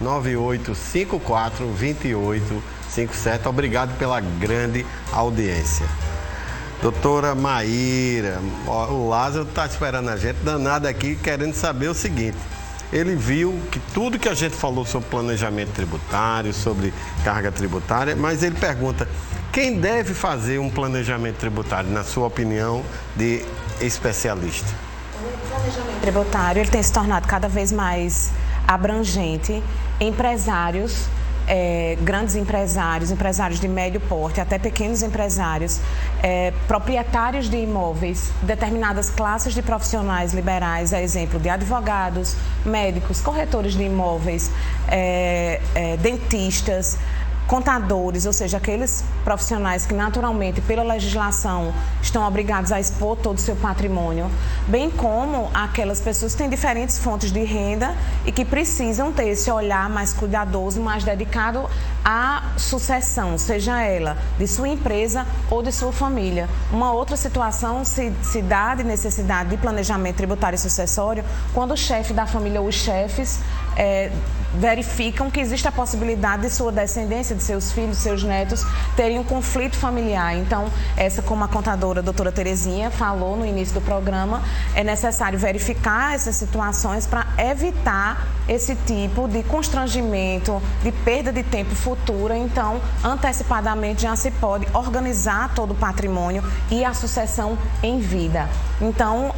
998542857. Obrigado pela grande audiência. Doutora Maíra, o Lázaro está esperando a gente, danado aqui, querendo saber o seguinte. Ele viu que tudo que a gente falou sobre planejamento tributário, sobre carga tributária, mas ele pergunta: quem deve fazer um planejamento tributário, na sua opinião, de especialista? O planejamento tributário ele tem se tornado cada vez mais abrangente. Empresários, grandes empresários, empresários de médio porte, até pequenos empresários, proprietários de imóveis, determinadas classes de profissionais liberais, a exemplo de advogados, médicos, corretores de imóveis, dentistas, contadores, ou seja, aqueles profissionais que naturalmente, pela legislação, estão obrigados a expor todo o seu patrimônio, bem como aquelas pessoas que têm diferentes fontes de renda e que precisam ter esse olhar mais cuidadoso, mais dedicado à sucessão, seja ela de sua empresa ou de sua família. Uma outra situação se dá de necessidade de planejamento tributário e sucessório quando o chefe da família ou os chefes verificam que existe a possibilidade de sua descendência, de seus filhos, seus netos, terem um conflito familiar. Então, como a contadora a doutora Terezinha falou no início do programa, é necessário verificar essas situações para evitar esse tipo de constrangimento, de perda de tempo futura. Então, antecipadamente já se pode organizar todo o patrimônio e a sucessão em vida. Então,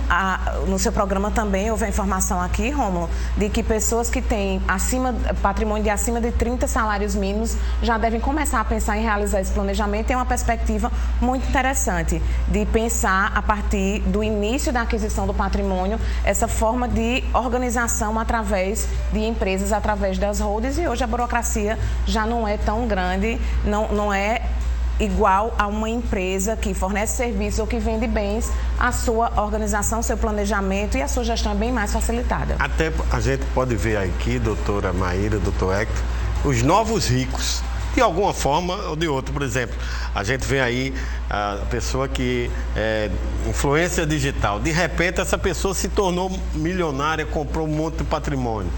no seu programa também houve a informação aqui, Rômulo, de que pessoas que têm patrimônio de acima de 30 salários mínimos já devem começar a pensar em realizar esse planejamento. Tem uma perspectiva muito interessante de pensar, a partir do início da aquisição do patrimônio, essa forma de organização através de empresas, através das holdings, e hoje a burocracia já não é tão grande, não é igual a uma empresa que fornece serviços ou que vende bens. A sua organização, seu planejamento e a sua gestão é bem mais facilitada. Até a gente pode ver aqui, doutora Maíra, doutor Hector, os novos ricos, de alguma forma ou de outra. Por exemplo, a gente vê aí a pessoa que é influência digital. De repente, essa pessoa se tornou milionária, comprou um monte de patrimônio.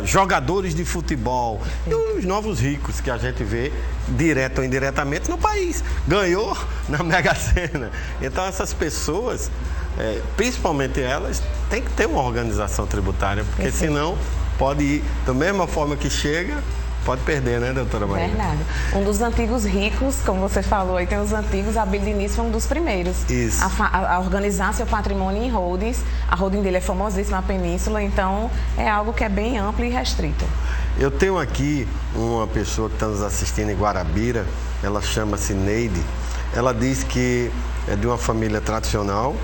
Jogadores de futebol e os novos ricos que a gente vê direto ou indiretamente no país, ganhou na Mega Sena. Então essas pessoas, principalmente elas, têm que ter uma organização tributária, porque senão pode ir da mesma forma que chega, pode perder, né, doutora Maria? Verdade. Um dos antigos ricos, como você falou, aí tem os antigos, a Abílio Diniz foi um dos primeiros a organizar seu patrimônio em holdings. A holding dele é famosíssima, a Península, então é algo que é bem amplo e restrito. Eu tenho aqui uma pessoa que está nos assistindo em Guarabira, ela chama-se Neide. Ela diz que é de uma família tradicional,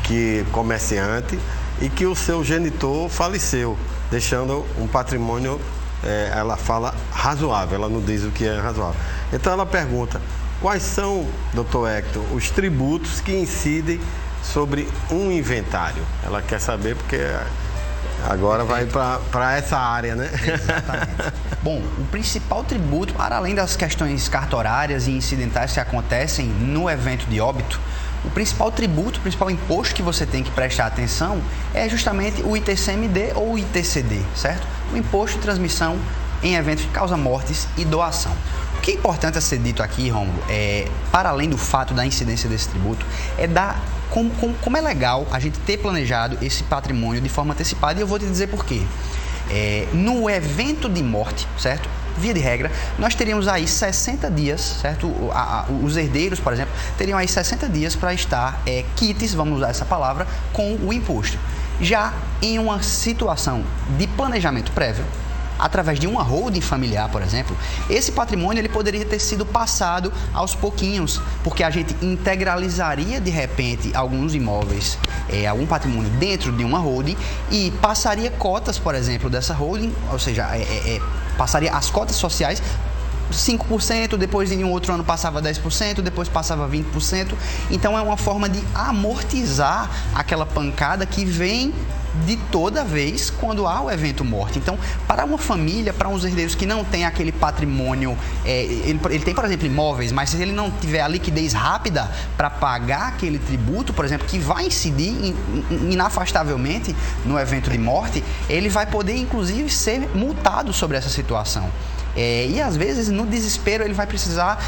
que comerciante, e que o seu genitor faleceu, deixando um patrimônio, ela fala razoável, ela não diz o que é razoável. Então ela pergunta: quais são, doutor Hector, os tributos que incidem sobre um inventário? Ela quer saber porque agora vai para essa área, né? Exatamente. Bom, o principal tributo, para além das questões cartorárias e incidentais que acontecem no evento de óbito, o principal tributo, o principal imposto que você tem que prestar atenção é justamente o ITCMD ou o ITCD, certo? O Imposto de Transmissão em Eventos que Causam Mortes e Doação. O que é importante a ser dito aqui, Rômulo, para além do fato da incidência desse tributo, é como é legal a gente ter planejado esse patrimônio de forma antecipada, e eu vou te dizer por quê. No evento de morte, certo? Via de regra, nós teríamos aí 60 dias, certo? Os herdeiros, por exemplo, teriam aí 60 dias para estar quites, vamos usar essa palavra, com o imposto. Já em uma situação de planejamento prévio, através de uma holding familiar, por exemplo, esse patrimônio ele poderia ter sido passado aos pouquinhos, porque a gente integralizaria de repente alguns imóveis, algum patrimônio dentro de uma holding e passaria cotas, por exemplo, dessa holding, ou seja, passaria as cotas sociais 5%, depois em um outro ano passava 10%, depois passava 20%. Então é uma forma de amortizar aquela pancada que vem de toda vez quando há o evento morte. Então, para uma família, para uns herdeiros que não tem aquele patrimônio, ele tem, por exemplo, imóveis, mas se ele não tiver a liquidez rápida para pagar aquele tributo, por exemplo, que vai incidir inafastavelmente no evento de morte, ele vai poder, inclusive, ser multado sobre essa situação. E, às vezes, no desespero, ele vai precisar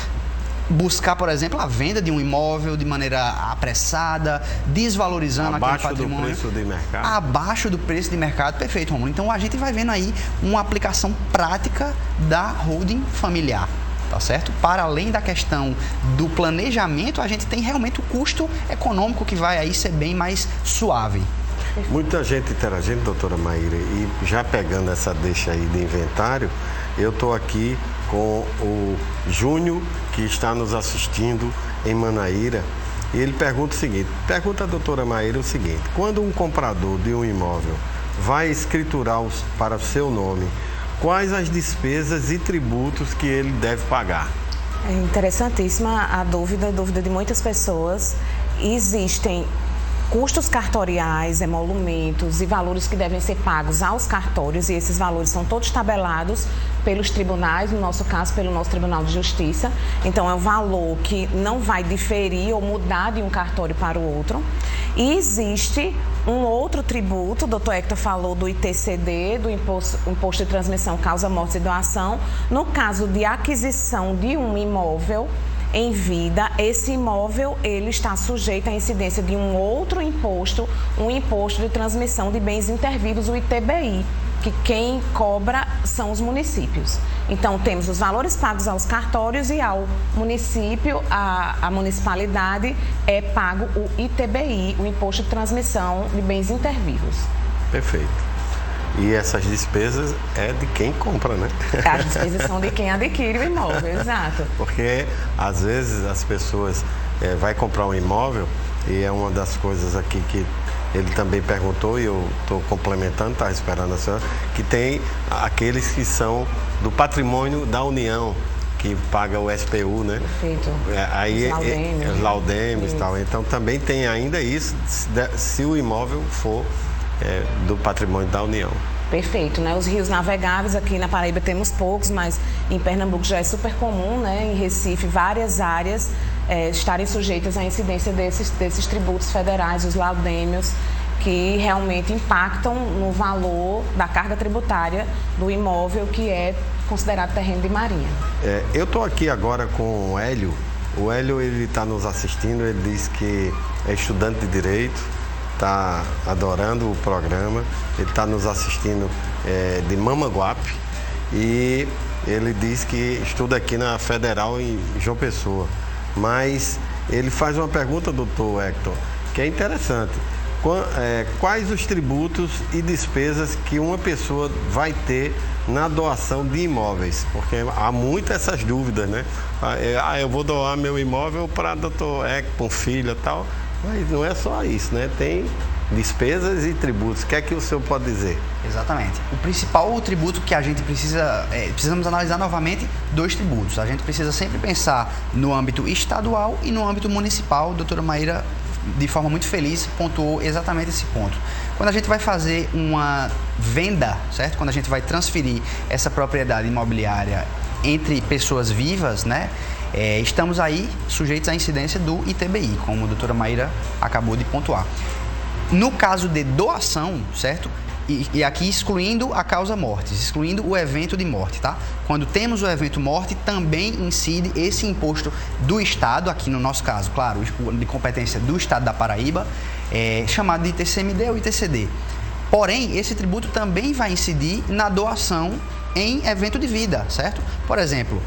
buscar, por exemplo, a venda de um imóvel de maneira apressada, desvalorizando aquele patrimônio. Abaixo do preço de mercado. Abaixo do preço de mercado, perfeito, Romulo. Então, a gente vai vendo aí uma aplicação prática da holding familiar, tá certo? Para além da questão do planejamento, a gente tem realmente o custo econômico que vai aí ser bem mais suave. Muita gente interagindo, doutora Maíra, e já pegando essa deixa aí de inventário, eu estou aqui com o Júnior, que está nos assistindo em Manaíra, e ele pergunta o seguinte, pergunta à doutora Maíra o seguinte, quando um comprador de um imóvel vai escriturar para o seu nome, quais as despesas e tributos que ele deve pagar? É interessantíssima a dúvida de muitas pessoas. Existem custos cartoriais, emolumentos e valores que devem ser pagos aos cartórios, e esses valores são todos tabelados pelos tribunais, no nosso caso, pelo nosso Tribunal de Justiça. Então, é um valor que não vai diferir ou mudar de um cartório para o outro. E existe um outro tributo, o doutor Hector falou do ITCD, do Imposto de Transmissão, Causa, Morte e Doação. No caso de aquisição de um imóvel em vida, esse imóvel ele está sujeito à incidência de um outro imposto, um imposto de transmissão de bens intervivos, o ITBI, que quem cobra são os municípios. Então, temos os valores pagos aos cartórios e ao município, a municipalidade é pago o ITBI, o Imposto de Transmissão de Bens Intervivos. Perfeito. E essas despesas é de quem compra, né? As despesas são de quem adquire o imóvel, exato. Porque, às vezes, as pessoas vai comprar um imóvel, e é uma das coisas aqui que ele também perguntou, e eu estou complementando, estava esperando a senhora, que tem aqueles que são do patrimônio da União, que paga o SPU, né? Perfeito. Aí, os laudêmios e tal. Então, também tem ainda isso, se o imóvel for do patrimônio da União. Perfeito, né? Os rios navegáveis, aqui na Paraíba temos poucos, mas em Pernambuco já é super comum, né? Em Recife, várias áreas estarem sujeitas à incidência desses tributos federais, os laudêmios, que realmente impactam no valor da carga tributária do imóvel que é considerado terreno de marinha. Eu estou aqui agora com o Hélio. O Hélio, ele está nos assistindo, ele diz que é estudante de Direito, está adorando o programa, ele está nos assistindo de Mamaguape, e ele diz que estuda aqui na Federal em João Pessoa. Mas ele faz uma pergunta, doutor Hector, que é interessante. Quais os tributos e despesas que uma pessoa vai ter na doação de imóveis? Porque há muitas essas dúvidas, né? Eu vou doar meu imóvel para doutor Hector, para um filho e tal. Mas não é só isso, né? Tem despesas e tributos. O que é que o senhor pode dizer? Exatamente. O principal tributo que a gente precisamos analisar novamente, dois tributos. A gente precisa sempre pensar no âmbito estadual e no âmbito municipal. A doutora Maíra, de forma muito feliz, pontuou exatamente esse ponto. Quando a gente vai fazer uma venda, certo? Quando a gente vai transferir essa propriedade imobiliária entre pessoas vivas, né? estamos aí sujeitos à incidência do ITBI, como a doutora Maíra acabou de pontuar. No caso de doação, certo? E aqui excluindo a causa morte, excluindo o evento de morte, tá? Quando temos o evento morte, também incide esse imposto do Estado, aqui no nosso caso, claro, de competência do Estado da Paraíba, chamado de ITCMD ou ITCD. Porém, esse tributo também vai incidir na doação em evento de vida, certo? Por exemplo,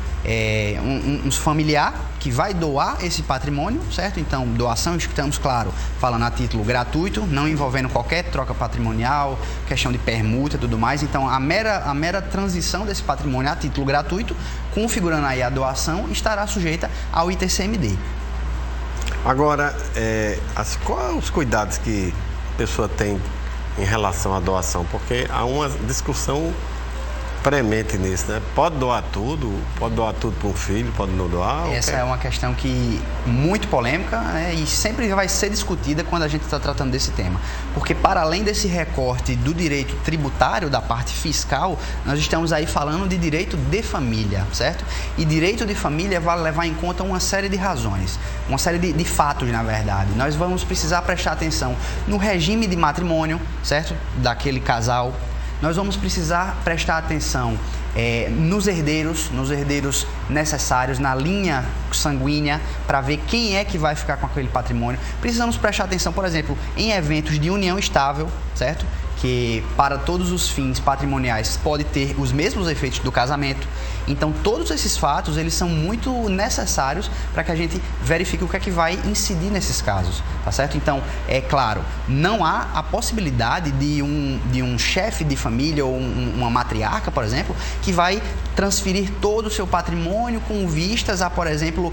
um familiar que vai doar esse patrimônio, certo? Então, doação, estamos, claro, falando a título gratuito, não envolvendo qualquer troca patrimonial, questão de permuta e tudo mais. Então, a mera transição desse patrimônio a título gratuito, configurando aí a doação, estará sujeita ao ITCMD. Agora, quais os cuidados que a pessoa tem em relação à doação? Porque há uma discussão premente nisso, né? Pode doar tudo para um filho, pode não doar? Essa é uma questão que muito polêmica, né? E sempre vai ser discutida quando a gente está tratando desse tema. Porque para além desse recorte do direito tributário, da parte fiscal, nós estamos aí falando de direito de família, certo? E direito de família vai levar em conta uma série de razões, uma série de fatos, na verdade. Nós vamos precisar prestar atenção no regime de matrimônio, certo? Daquele casal. Nós vamos precisar prestar atenção nos herdeiros necessários, na linha sanguínea, para ver quem é que vai ficar com aquele patrimônio. Precisamos prestar atenção, por exemplo, em eventos de união estável, certo? Que para todos os fins patrimoniais pode ter os mesmos efeitos do casamento. Então, todos esses fatos, eles são muito necessários para que a gente verifique o que é que vai incidir nesses casos, tá certo? Então, é claro, não há a possibilidade de um chefe de família ou uma matriarca, por exemplo, que vai transferir todo o seu patrimônio com vistas a, por exemplo,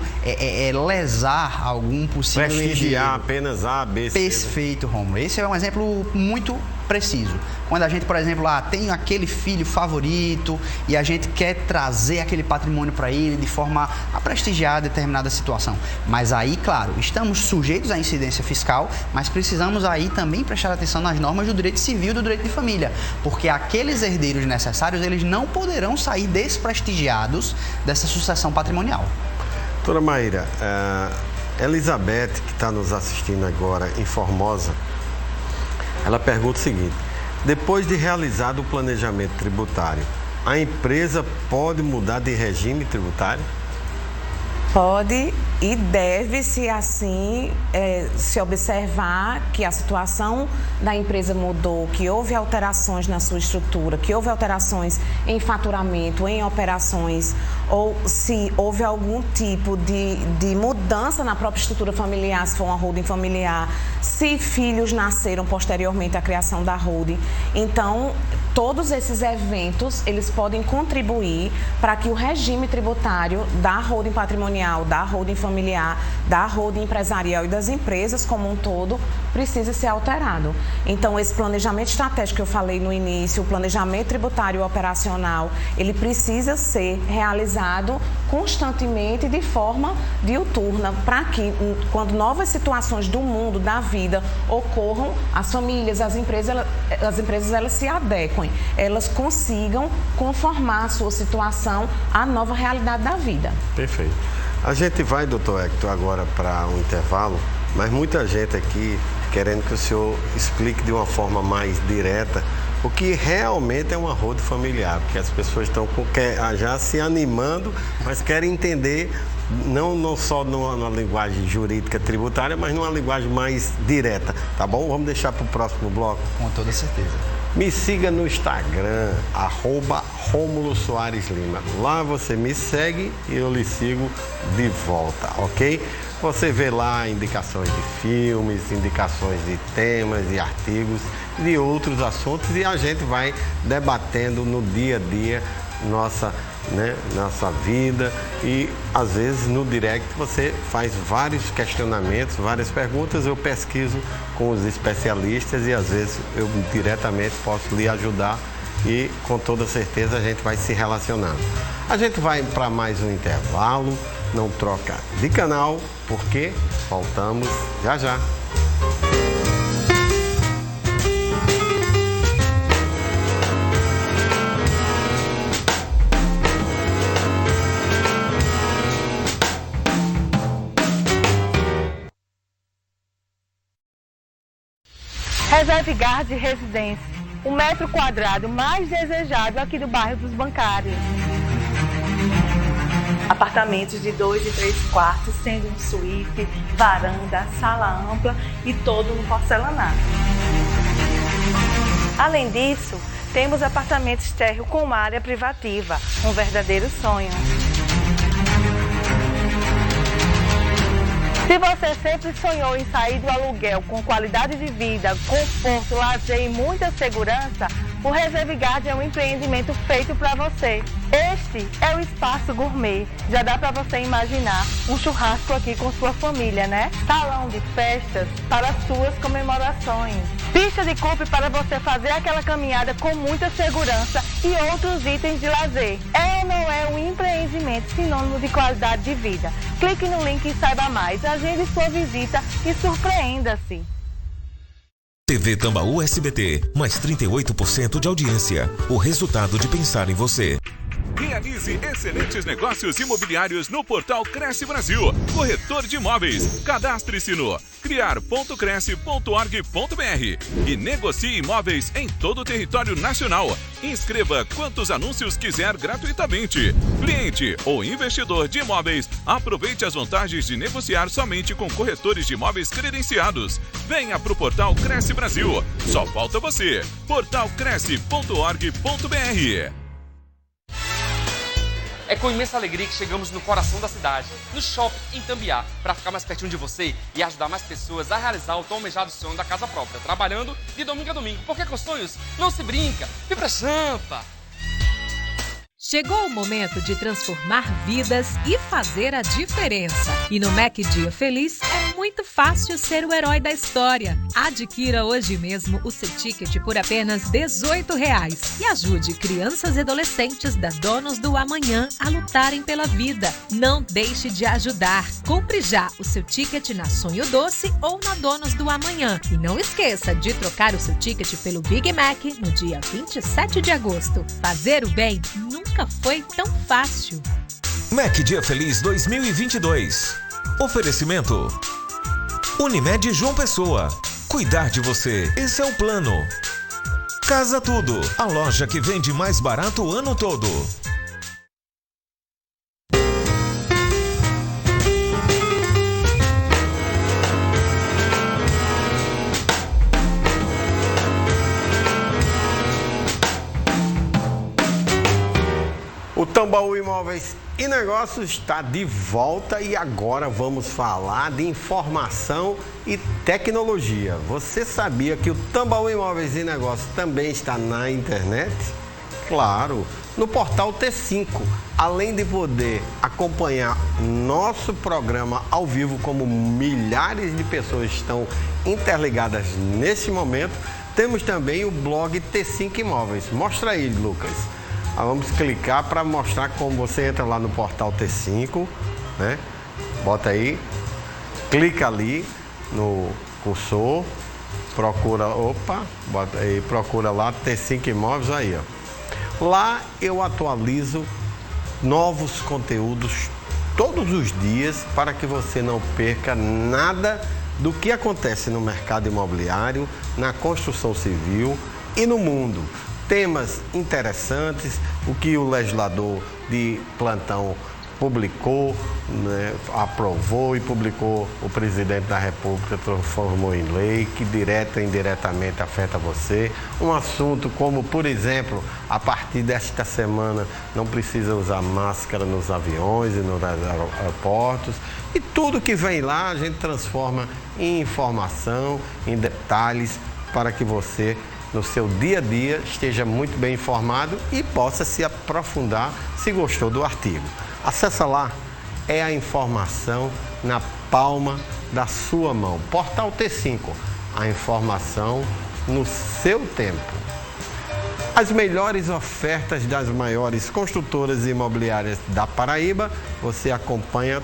lesar algum possível prestigiar apenas A, B, C. Perfeito, Romulo. Esse é um exemplo muito preciso. Quando a gente, por exemplo, tem aquele filho favorito e a gente quer trazer aquele patrimônio para ele de forma a prestigiar determinada situação. Mas aí, claro, estamos sujeitos à incidência fiscal, mas precisamos aí também prestar atenção nas normas do direito civil e do direito de família, porque aqueles herdeiros necessários, eles não poderão sair desprestigiados dessa sucessão patrimonial. Doutora Maíra, Elizabeth, que está nos assistindo agora em Formosa, ela pergunta o seguinte: depois de realizado o planejamento tributário, a empresa pode mudar de regime tributário? Pode e deve, se assim se observar que a situação da empresa mudou, que houve alterações na sua estrutura, que houve alterações em faturamento, em operações, ou se houve algum tipo de mudança na própria estrutura familiar, se for uma holding familiar, se filhos nasceram posteriormente à criação da holding. Então, todos esses eventos, eles podem contribuir para que o regime tributário da holding patrimonial, da holding familiar, da holding empresarial e das empresas como um todo precise ser alterado. Então, esse planejamento estratégico que eu falei no início, o planejamento tributário operacional, ele precisa ser realizado constantemente de forma diuturna, para que, quando novas situações do mundo, da vida, ocorram, as famílias, as empresas elas se adequem, elas consigam conformar a sua situação à nova realidade da vida. Perfeito. A gente vai, doutor Hector, agora para um intervalo, mas muita gente aqui querendo que o senhor explique de uma forma mais direta o que realmente é uma holding familiar, porque as pessoas estão já se animando, mas querem entender não só numa linguagem jurídica tributária, mas numa linguagem mais direta, tá bom? Vamos deixar para o próximo bloco. Com toda certeza. Me siga no Instagram, @Rômulo Soares Lima. Lá você me segue e eu lhe sigo de volta, ok? Você vê lá indicações de filmes, indicações de temas e artigos, de outros assuntos, e a gente vai debatendo no dia a dia nossa vida, e às vezes no direct você faz vários questionamentos, várias perguntas, eu pesquiso com os especialistas e às vezes eu diretamente posso lhe ajudar e com toda certeza a gente vai se relacionando. A gente vai para mais um intervalo, não troca de canal, porque voltamos já já. Reserve Guard Residência, o metro quadrado mais desejado aqui do bairro dos Bancários. Apartamentos de 2 e 3 quartos, sendo um suíte, varanda, sala ampla e todo no porcelanato. Além disso, temos apartamentos térreo com área privativa, um verdadeiro sonho. Se você sempre sonhou em sair do aluguel com qualidade de vida, conforto, lazer e muita segurança, o Reserve Guard é um empreendimento feito para você. Este é o Espaço Gourmet. Já dá para você imaginar um churrasco aqui com sua família, né? Salão de festas para suas comemorações. Pista de coupe para você fazer aquela caminhada com muita segurança e outros itens de lazer. É ou não é um empreendimento sinônimo de qualidade de vida? Clique no link e saiba mais. Agende sua visita e surpreenda-se. TV Tambaú SBT, mais 38% de audiência. O resultado de pensar em você. Realize excelentes negócios imobiliários no portal Cresce Brasil, corretor de imóveis. Cadastre-se no criar.cresce.org.br e negocie imóveis em todo o território nacional. Inscreva quantos anúncios quiser gratuitamente. Cliente ou investidor de imóveis, aproveite as vantagens de negociar somente com corretores de imóveis credenciados. Venha para o portal Cresce Brasil. Só falta você. portalcresce.org.br. É com imensa alegria que chegamos no coração da cidade, no Shopping em Tambiá, para ficar mais pertinho de você e ajudar mais pessoas a realizar o tão almejado sonho da casa própria, trabalhando de domingo a domingo. Porque com sonhos não se brinca. Vem pra Jampa! Chegou o momento de transformar vidas e fazer a diferença. E no Mac Dia Feliz é muito fácil ser o herói da história. Adquira hoje mesmo o seu ticket por apenas R$18 e ajude crianças e adolescentes da Donos do Amanhã a lutarem pela vida. Não deixe de ajudar. Compre já o seu ticket na Sonho Doce ou na Donos do Amanhã. E não esqueça de trocar o seu ticket pelo Big Mac no dia 27 de agosto. Fazer o bem nunca foi tão fácil. Mac Dia Feliz 2022. Oferecimento Unimed João Pessoa. Cuidar de você, esse é o plano. Casa Tudo, a loja que vende mais barato o ano todo. O Tambaú Imóveis e Negócios está de volta e agora vamos falar de informação e tecnologia. Você sabia que o Tambaú Imóveis e Negócios também está na internet? Claro, no portal T5. Além de poder acompanhar nosso programa ao vivo, como milhares de pessoas estão interligadas nesse momento, temos também o blog T5 Imóveis. Mostra aí, Lucas. Vamos clicar para mostrar como você entra lá no portal T5, né? Bota aí, clica ali no cursor, procura, bota aí, procura lá T5 Imóveis aí, ó. Lá eu atualizo novos conteúdos todos os dias para que você não perca nada do que acontece no mercado imobiliário, na construção civil e no mundo. Temas interessantes, o que o legislador de plantão publicou, né, aprovou e publicou, o presidente da República transformou em lei, que direta e indiretamente afeta você. Um assunto como, por exemplo, a partir desta semana não precisa usar máscara nos aviões e nos aeroportos. E tudo que vem lá a gente transforma em informação, em detalhes, para que você no seu dia a dia esteja muito bem informado e possa se aprofundar se gostou do artigo. Acesse lá, é a informação na palma da sua mão. Portal T5, a informação no seu tempo. As melhores ofertas das maiores construtoras imobiliárias da Paraíba, você acompanha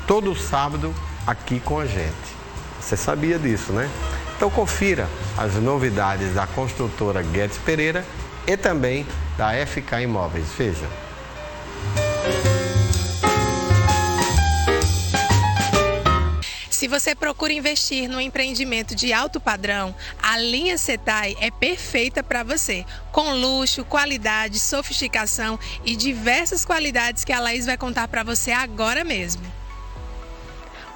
todo sábado aqui com a gente. Você sabia disso, né? Então confira as novidades da construtora Guedes Pereira e também da FK Imóveis. Veja. se você procura investir num empreendimento de alto padrão, a linha Setai é perfeita para você, com luxo, qualidade, sofisticação e diversas qualidades que a Laís vai contar para você agora mesmo.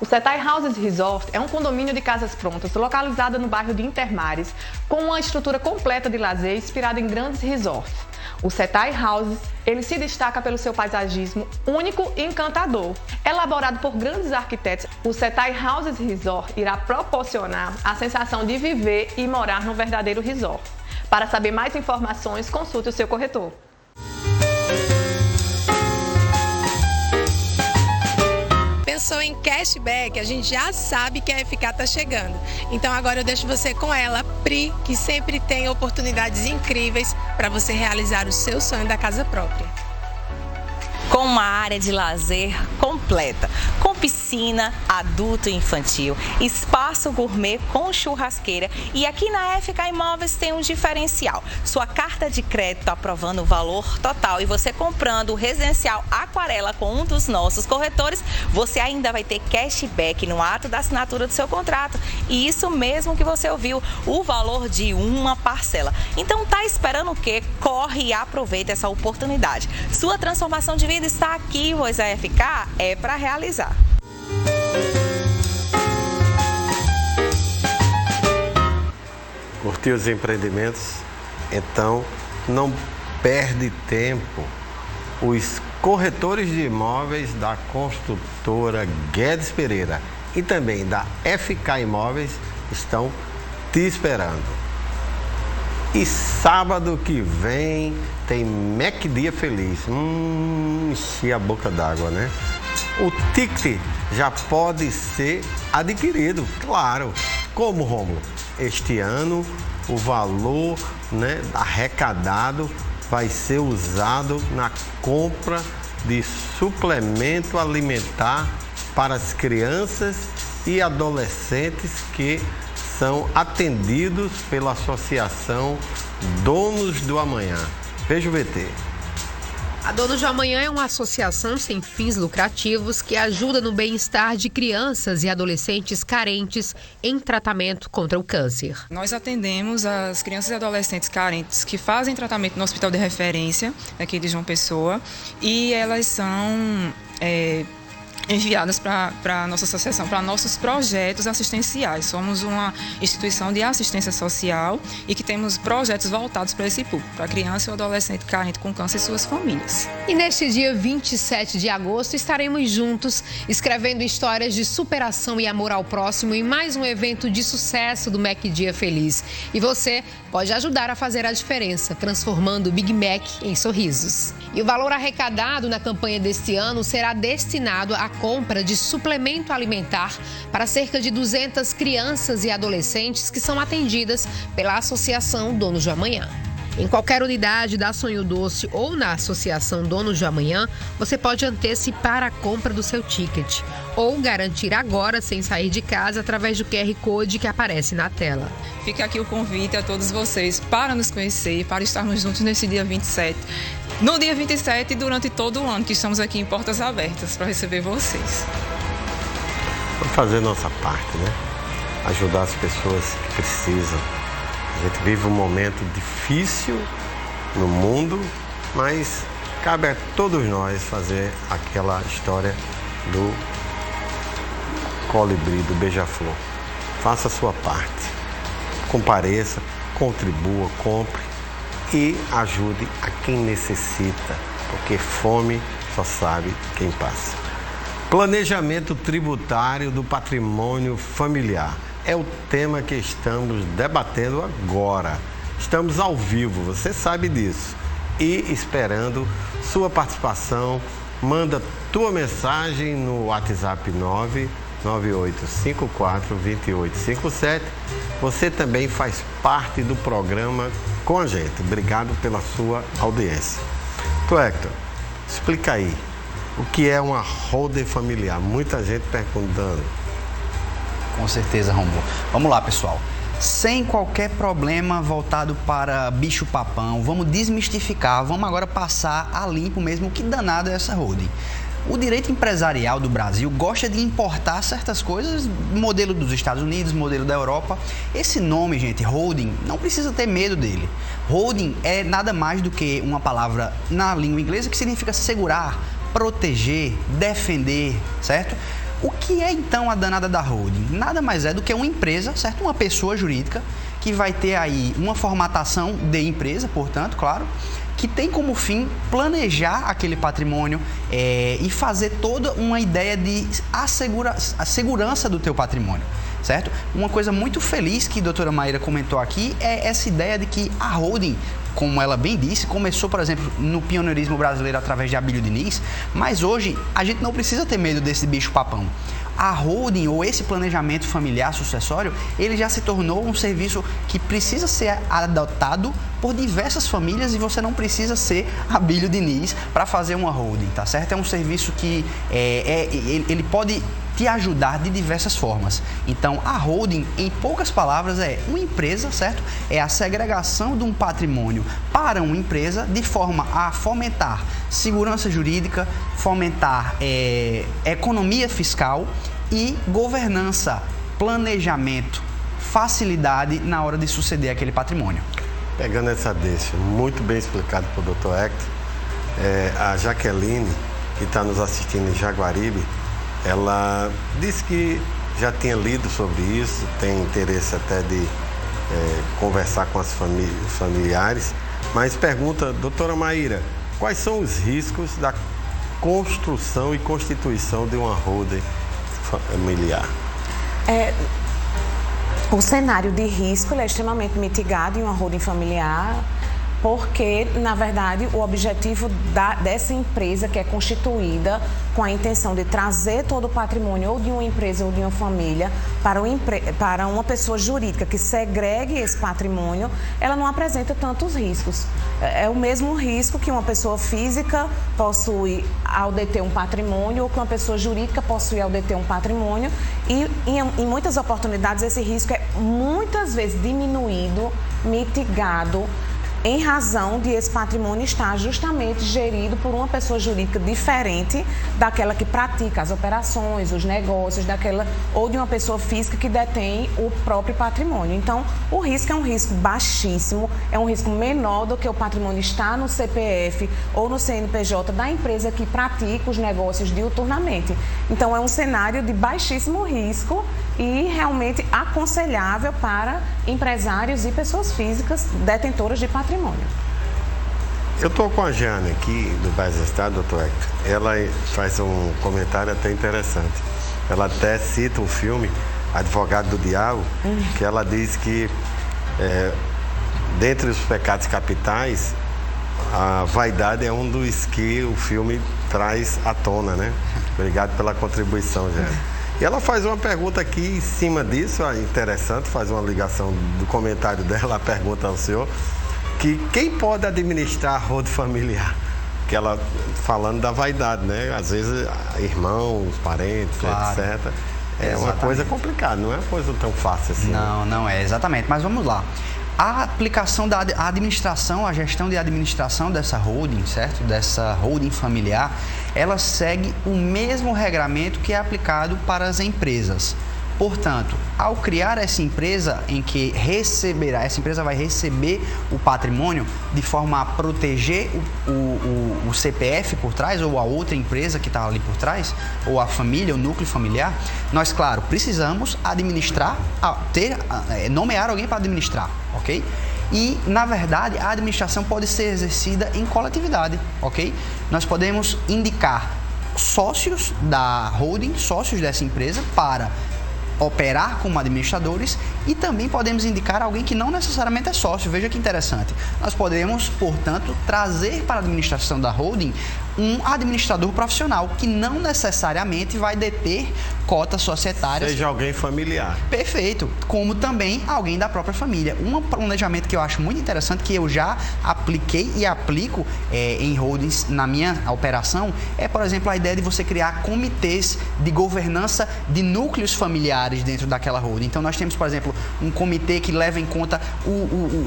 O Setai Houses Resort é um condomínio de casas prontas localizado no bairro de Intermares, com uma estrutura completa de lazer inspirada em grandes resorts. O Setai Houses, ele se destaca pelo seu paisagismo único e encantador. Elaborado por grandes arquitetos, o Setai Houses Resort irá proporcionar a sensação de viver e morar num verdadeiro resort. Para saber mais informações, consulte o seu corretor. Pensou em cashback, a gente já sabe que a FK está chegando. Então agora eu deixo você com ela, Pri, que sempre tem oportunidades incríveis para você realizar o seu sonho da casa própria. Com uma área de lazer completa, com piscina, adulto e infantil, espaço gourmet com churrasqueira. E aqui na FK Imóveis tem um diferencial. Sua carta de crédito aprovando o valor total e você comprando o residencial Aquarela com um dos nossos corretores, você ainda vai ter cashback no ato da assinatura do seu contrato. E isso mesmo que você ouviu, o valor de uma parcela. Então tá esperando o quê? Corre e aproveita essa oportunidade. Sua transformação de vida está aqui, pois a FK é para realizar. Curtiu os empreendimentos? Então não perde tempo. Os corretores de imóveis da construtora Guedes Pereira e também da FK Imóveis estão te esperando. E sábado que vem tem Mac Dia Feliz. Enchi a boca d'água, né? O ticket já pode ser adquirido, claro. Como, Rômulo? Este ano o valor, né, arrecadado vai ser usado na compra de suplemento alimentar para as crianças e adolescentes que são atendidos pela Associação Donos do Amanhã. Veja o VT. A Donos do Amanhã é uma associação sem fins lucrativos que ajuda no bem-estar de crianças e adolescentes carentes em tratamento contra o câncer. Nós atendemos as crianças e adolescentes carentes que fazem tratamento no Hospital de Referência, aqui de João Pessoa, e elas são enviadas para a nossa associação, para nossos projetos assistenciais. Somos uma instituição de assistência social e que temos projetos voltados para esse público, para criança e adolescente carente com câncer e suas famílias. E neste dia 27 de agosto estaremos juntos escrevendo histórias de superação e amor ao próximo em mais um evento de sucesso do Mac Dia Feliz. E você pode ajudar a fazer a diferença, transformando o Big Mac em sorrisos. E o valor arrecadado na campanha deste ano será destinado à compra de suplemento alimentar para cerca de 200 crianças e adolescentes que são atendidas pela Associação Donos do Amanhã. Em qualquer unidade da Sonho Doce ou na Associação Donos do Amanhã, você pode antecipar a compra do seu ticket ou garantir agora sem sair de casa através do QR Code que aparece na tela. Fica aqui o convite a todos vocês para nos conhecer, para estarmos juntos nesse dia 27. No dia 27 e durante todo o ano que estamos aqui em portas abertas para receber vocês. Vamos fazer nossa parte, né? Ajudar as pessoas que precisam. A gente vive um momento difícil no mundo, mas cabe a todos nós fazer aquela história do colibri, do beija-flor. Faça a sua parte. Compareça, contribua, compre e ajude a quem necessita, porque fome só sabe quem passa. Planejamento tributário do patrimônio familiar é o tema que estamos debatendo agora. Estamos ao vivo, você sabe disso. E esperando sua participação, manda tua mensagem no WhatsApp 998542857. Você também faz parte do programa com a gente. Obrigado pela sua audiência. Então, Hector, explica aí, o que é uma holding familiar? Muita gente perguntando. Com certeza, Romulo. Vamos lá, pessoal. Sem qualquer problema voltado para bicho-papão, vamos desmistificar, vamos agora passar a limpo mesmo o que danado é essa holding. O direito empresarial do Brasil gosta de importar certas coisas, modelo dos Estados Unidos, modelo da Europa. Esse nome, gente, holding, não precisa ter medo dele. Holding é nada mais do que uma palavra na língua inglesa que significa segurar, proteger, defender, certo? O que é então a danada da holding? Nada mais é do que uma empresa, certo? Uma pessoa jurídica que vai ter aí uma formatação de empresa, portanto, claro, que tem como fim planejar aquele patrimônio e fazer toda uma ideia de a segurança do teu patrimônio, certo? Uma coisa muito feliz que a doutora Maíra comentou aqui é essa ideia de que a holding, como ela bem disse, começou, por exemplo, no pioneirismo brasileiro através de Abílio Diniz, mas hoje a gente não precisa ter medo desse bicho-papão. A holding, ou esse planejamento familiar sucessório, ele já se tornou um serviço que precisa ser adotado por diversas famílias e você não precisa ser Abílio Diniz para fazer uma holding, tá certo? É um serviço que ele pode te ajudar de diversas formas. Então, a holding, em poucas palavras, é uma empresa, certo? É a segregação de um patrimônio para uma empresa de forma a fomentar segurança jurídica, fomentar economia fiscal e governança, planejamento, facilidade na hora de suceder aquele patrimônio. Pegando essa deixa, muito bem explicado pelo Dr. Hector, a Jaqueline, que está nos assistindo em Jaguaribe, ela disse que já tinha lido sobre isso, tem interesse até de conversar com as familiares, mas pergunta, doutora Maíra, quais são os riscos da construção e constituição de uma holding familiar? O cenário de risco é extremamente mitigado em uma holding familiar, porque, na verdade, o objetivo dessa empresa que é constituída com a intenção de trazer todo o patrimônio ou de uma empresa ou de uma família para uma pessoa jurídica que segregue esse patrimônio, ela não apresenta tantos riscos. É o mesmo risco que uma pessoa física possui ao deter um patrimônio ou que uma pessoa jurídica possui ao deter um patrimônio e, em muitas oportunidades, esse risco é muitas vezes diminuído, mitigado, em razão de esse patrimônio estar justamente gerido por uma pessoa jurídica diferente daquela que pratica as operações, os negócios, ou de uma pessoa física que detém o próprio patrimônio. Então, o risco é um risco baixíssimo, é um risco menor do que o patrimônio estar no CPF ou no CNPJ da empresa que pratica os negócios diuturnamente. Então, é um cenário de baixíssimo risco e realmente aconselhável para empresários e pessoas físicas detentoras de patrimônio. Eu estou com a Jane aqui do Bairro Estado, doutor Hector. Ela faz um comentário até interessante. Ela até cita um filme, Advogado do Diabo, que ela diz que dentre os pecados capitais, a vaidade é um dos que o filme traz à tona, né? Obrigado pela contribuição, Jane. E ela faz uma pergunta aqui em cima disso, interessante, faz uma ligação do comentário dela, ela pergunta ao senhor que quem pode administrar a holding familiar? Que ela falando da vaidade, né? Às vezes irmãos, parentes, claro, etc. É uma coisa complicada, não é uma coisa tão fácil assim. Não é, exatamente. Mas vamos lá. A aplicação da administração, a gestão de administração dessa holding, certo? Dessa holding familiar, ela segue o mesmo regramento que é aplicado para as empresas. Portanto, ao criar essa empresa em que essa empresa vai receber o patrimônio de forma a proteger o CPF por trás, ou a outra empresa que está ali por trás, ou a família, o núcleo familiar, nós, claro, precisamos administrar, nomear alguém para administrar, ok? E, na verdade, a administração pode ser exercida em coletividade, ok? Nós podemos indicar sócios da holding, sócios dessa empresa, para operar como administradores, e também podemos indicar alguém que não necessariamente é sócio. Veja que interessante. Nós podemos, portanto, trazer para a administração da holding um administrador profissional que não necessariamente vai deter cotas societárias. Seja alguém familiar. Perfeito. Como também alguém da própria família. Um planejamento que eu acho muito interessante, que eu já apliquei e aplico em holdings na minha operação, é, por exemplo, a ideia de você criar comitês de governança de núcleos familiares dentro daquela holding. Então, nós temos, por exemplo, um comitê que leva em conta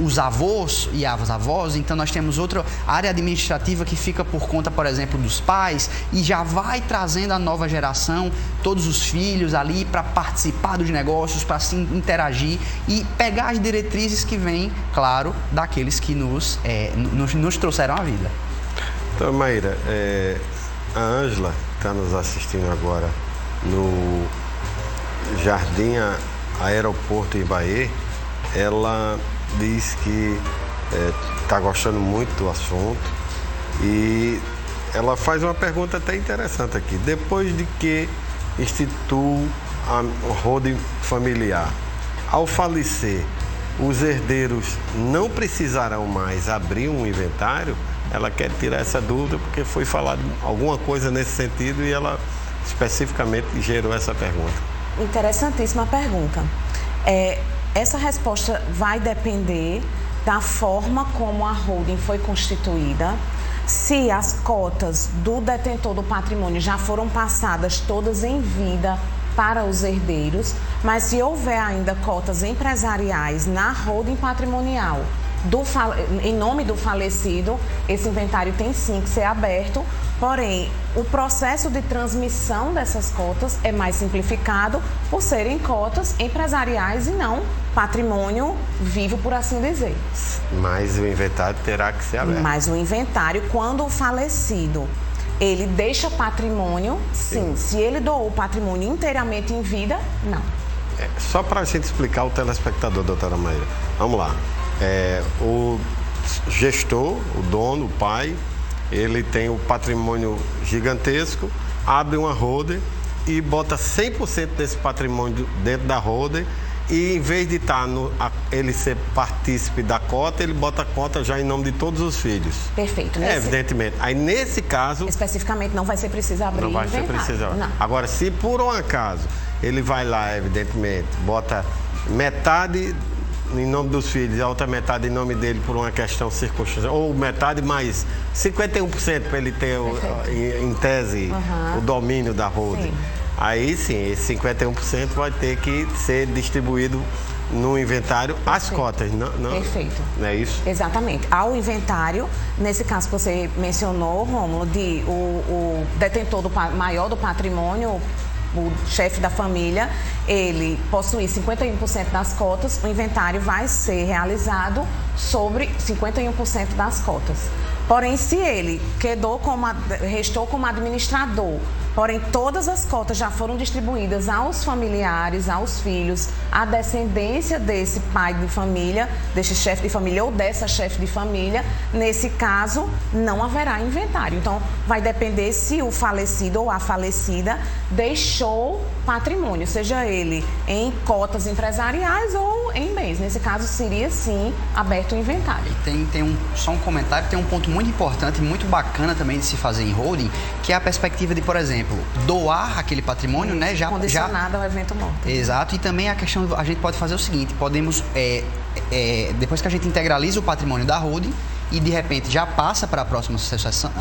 os avós e as avós. Então, nós temos outra área administrativa que fica por conta, por exemplo, exemplo, dos pais e já vai trazendo a nova geração, todos os filhos ali para participar dos negócios, para se interagir e pegar as diretrizes que vêm, claro, daqueles que nos trouxeram a vida. Então, Maíra, a Ângela, que está nos assistindo agora no Jardim Aeroporto Ibaê, ela diz que está gostando muito do assunto e ela faz uma pergunta até interessante aqui. Depois de que instituo a holding familiar, ao falecer, os herdeiros não precisarão mais abrir um inventário? Ela quer tirar essa dúvida porque foi falado alguma coisa nesse sentido e ela especificamente gerou essa pergunta. Interessantíssima pergunta. Essa resposta vai depender da forma como a holding foi constituída. Se as cotas do detentor do patrimônio já foram passadas todas em vida para os herdeiros, mas se houver ainda cotas empresariais na holding patrimonial em nome do falecido, esse inventário tem sim que ser aberto, porém, o processo de transmissão dessas cotas é mais simplificado por serem cotas empresariais e não patrimônio vivo, por assim dizer. Mas o inventário terá que ser aberto. Mas o inventário, quando o falecido ele deixa patrimônio, sim. Se ele doou o patrimônio inteiramente em vida, não. Só para a gente explicar ao telespectador, doutora Maíra, vamos lá. O gestor, o dono, o pai, ele tem o patrimônio gigantesco, abre uma holding e bota 100% desse patrimônio dentro da holding e em vez de ele ser partícipe da cota, ele bota a cota já em nome de todos os filhos. Perfeito. Evidentemente. Aí nesse caso... Especificamente não vai ser preciso abrir Não vai ser preciso. Não. Agora, se por um acaso ele vai lá, evidentemente, bota metade em nome dos filhos e a outra metade em nome dele por uma questão circunstancial, ou metade mais 51% para ele ter, em tese, o domínio da holding. Aí sim, esse 51% vai ter que ser distribuído no inventário as cotas, não? Perfeito. Não é isso? Exatamente. Ao inventário, nesse caso que você mencionou, Rômulo, o detentor maior do patrimônio, o chefe da família, ele possui 51% das cotas, o inventário vai ser realizado sobre 51% das cotas. Porém, se ele restou como administrador, porém todas as cotas já foram distribuídas aos familiares, aos filhos, à descendência desse pai de família, desse chefe de família ou dessa chefe de família, nesse caso não haverá inventário. Então, vai depender se o falecido ou a falecida deixou patrimônio, seja ele em cotas empresariais ou em bens. Nesse caso, seria sim aberto o inventário. E só um comentário, tem um ponto muito importante e muito bacana também de se fazer em holding, que é a perspectiva de, por exemplo, doar aquele patrimônio, né? Condicionado ao evento morto. Exato, e também a questão, a gente pode fazer o seguinte, podemos, depois que a gente integraliza o patrimônio da holding, e de repente já passa para a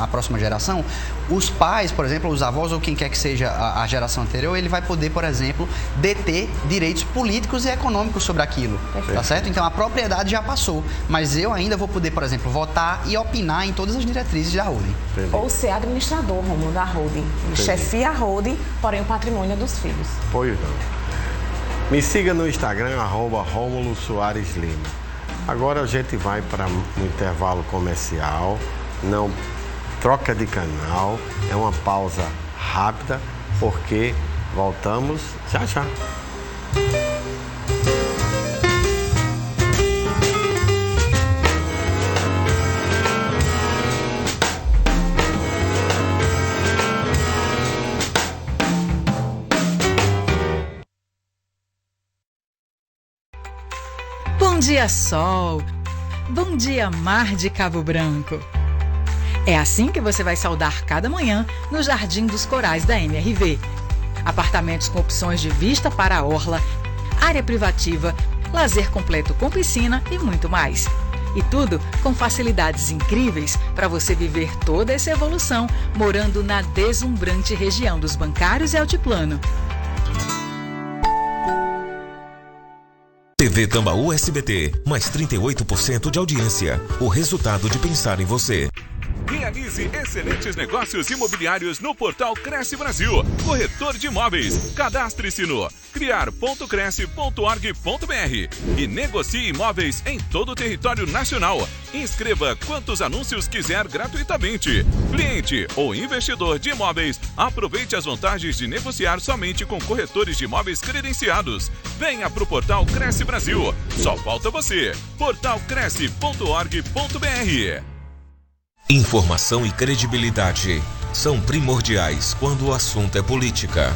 próxima geração, os pais, por exemplo, os avós ou quem quer que seja a geração anterior, ele vai poder, por exemplo, deter direitos políticos e econômicos sobre aquilo, tá certo? Então a propriedade já passou, mas eu ainda vou poder, por exemplo, votar e opinar em todas as diretrizes da holding. Ou ser administrador, Rômulo, da holding. Chefia a holding, porém o patrimônio é dos filhos. Pois não. Me siga no Instagram, @Rômulo Soares Lima. Agora a gente vai para um intervalo comercial, não troca de canal, é uma pausa rápida, porque voltamos já já. Bom dia, sol! Bom dia, mar de Cabo Branco! É assim que você vai saudar cada manhã no Jardim dos Corais da MRV. Apartamentos com opções de vista para a orla, área privativa, lazer completo com piscina e muito mais. E tudo com facilidades incríveis para você viver toda essa evolução morando na deslumbrante região dos Bancários e Altiplano. TV Tambaú SBT, mais 38% de audiência. O resultado de pensar em você. Vem aqui Realize excelentes negócios imobiliários no portal Cresce Brasil, corretor de imóveis. Cadastre-se no criar.cresce.org.br e negocie imóveis em todo o território nacional. Inscreva quantos anúncios quiser gratuitamente. Cliente ou investidor de imóveis, aproveite as vantagens de negociar somente com corretores de imóveis credenciados. Venha para o portal Cresce Brasil. Só falta você. portalcresce.org.br. Informação e credibilidade são primordiais quando o assunto é política.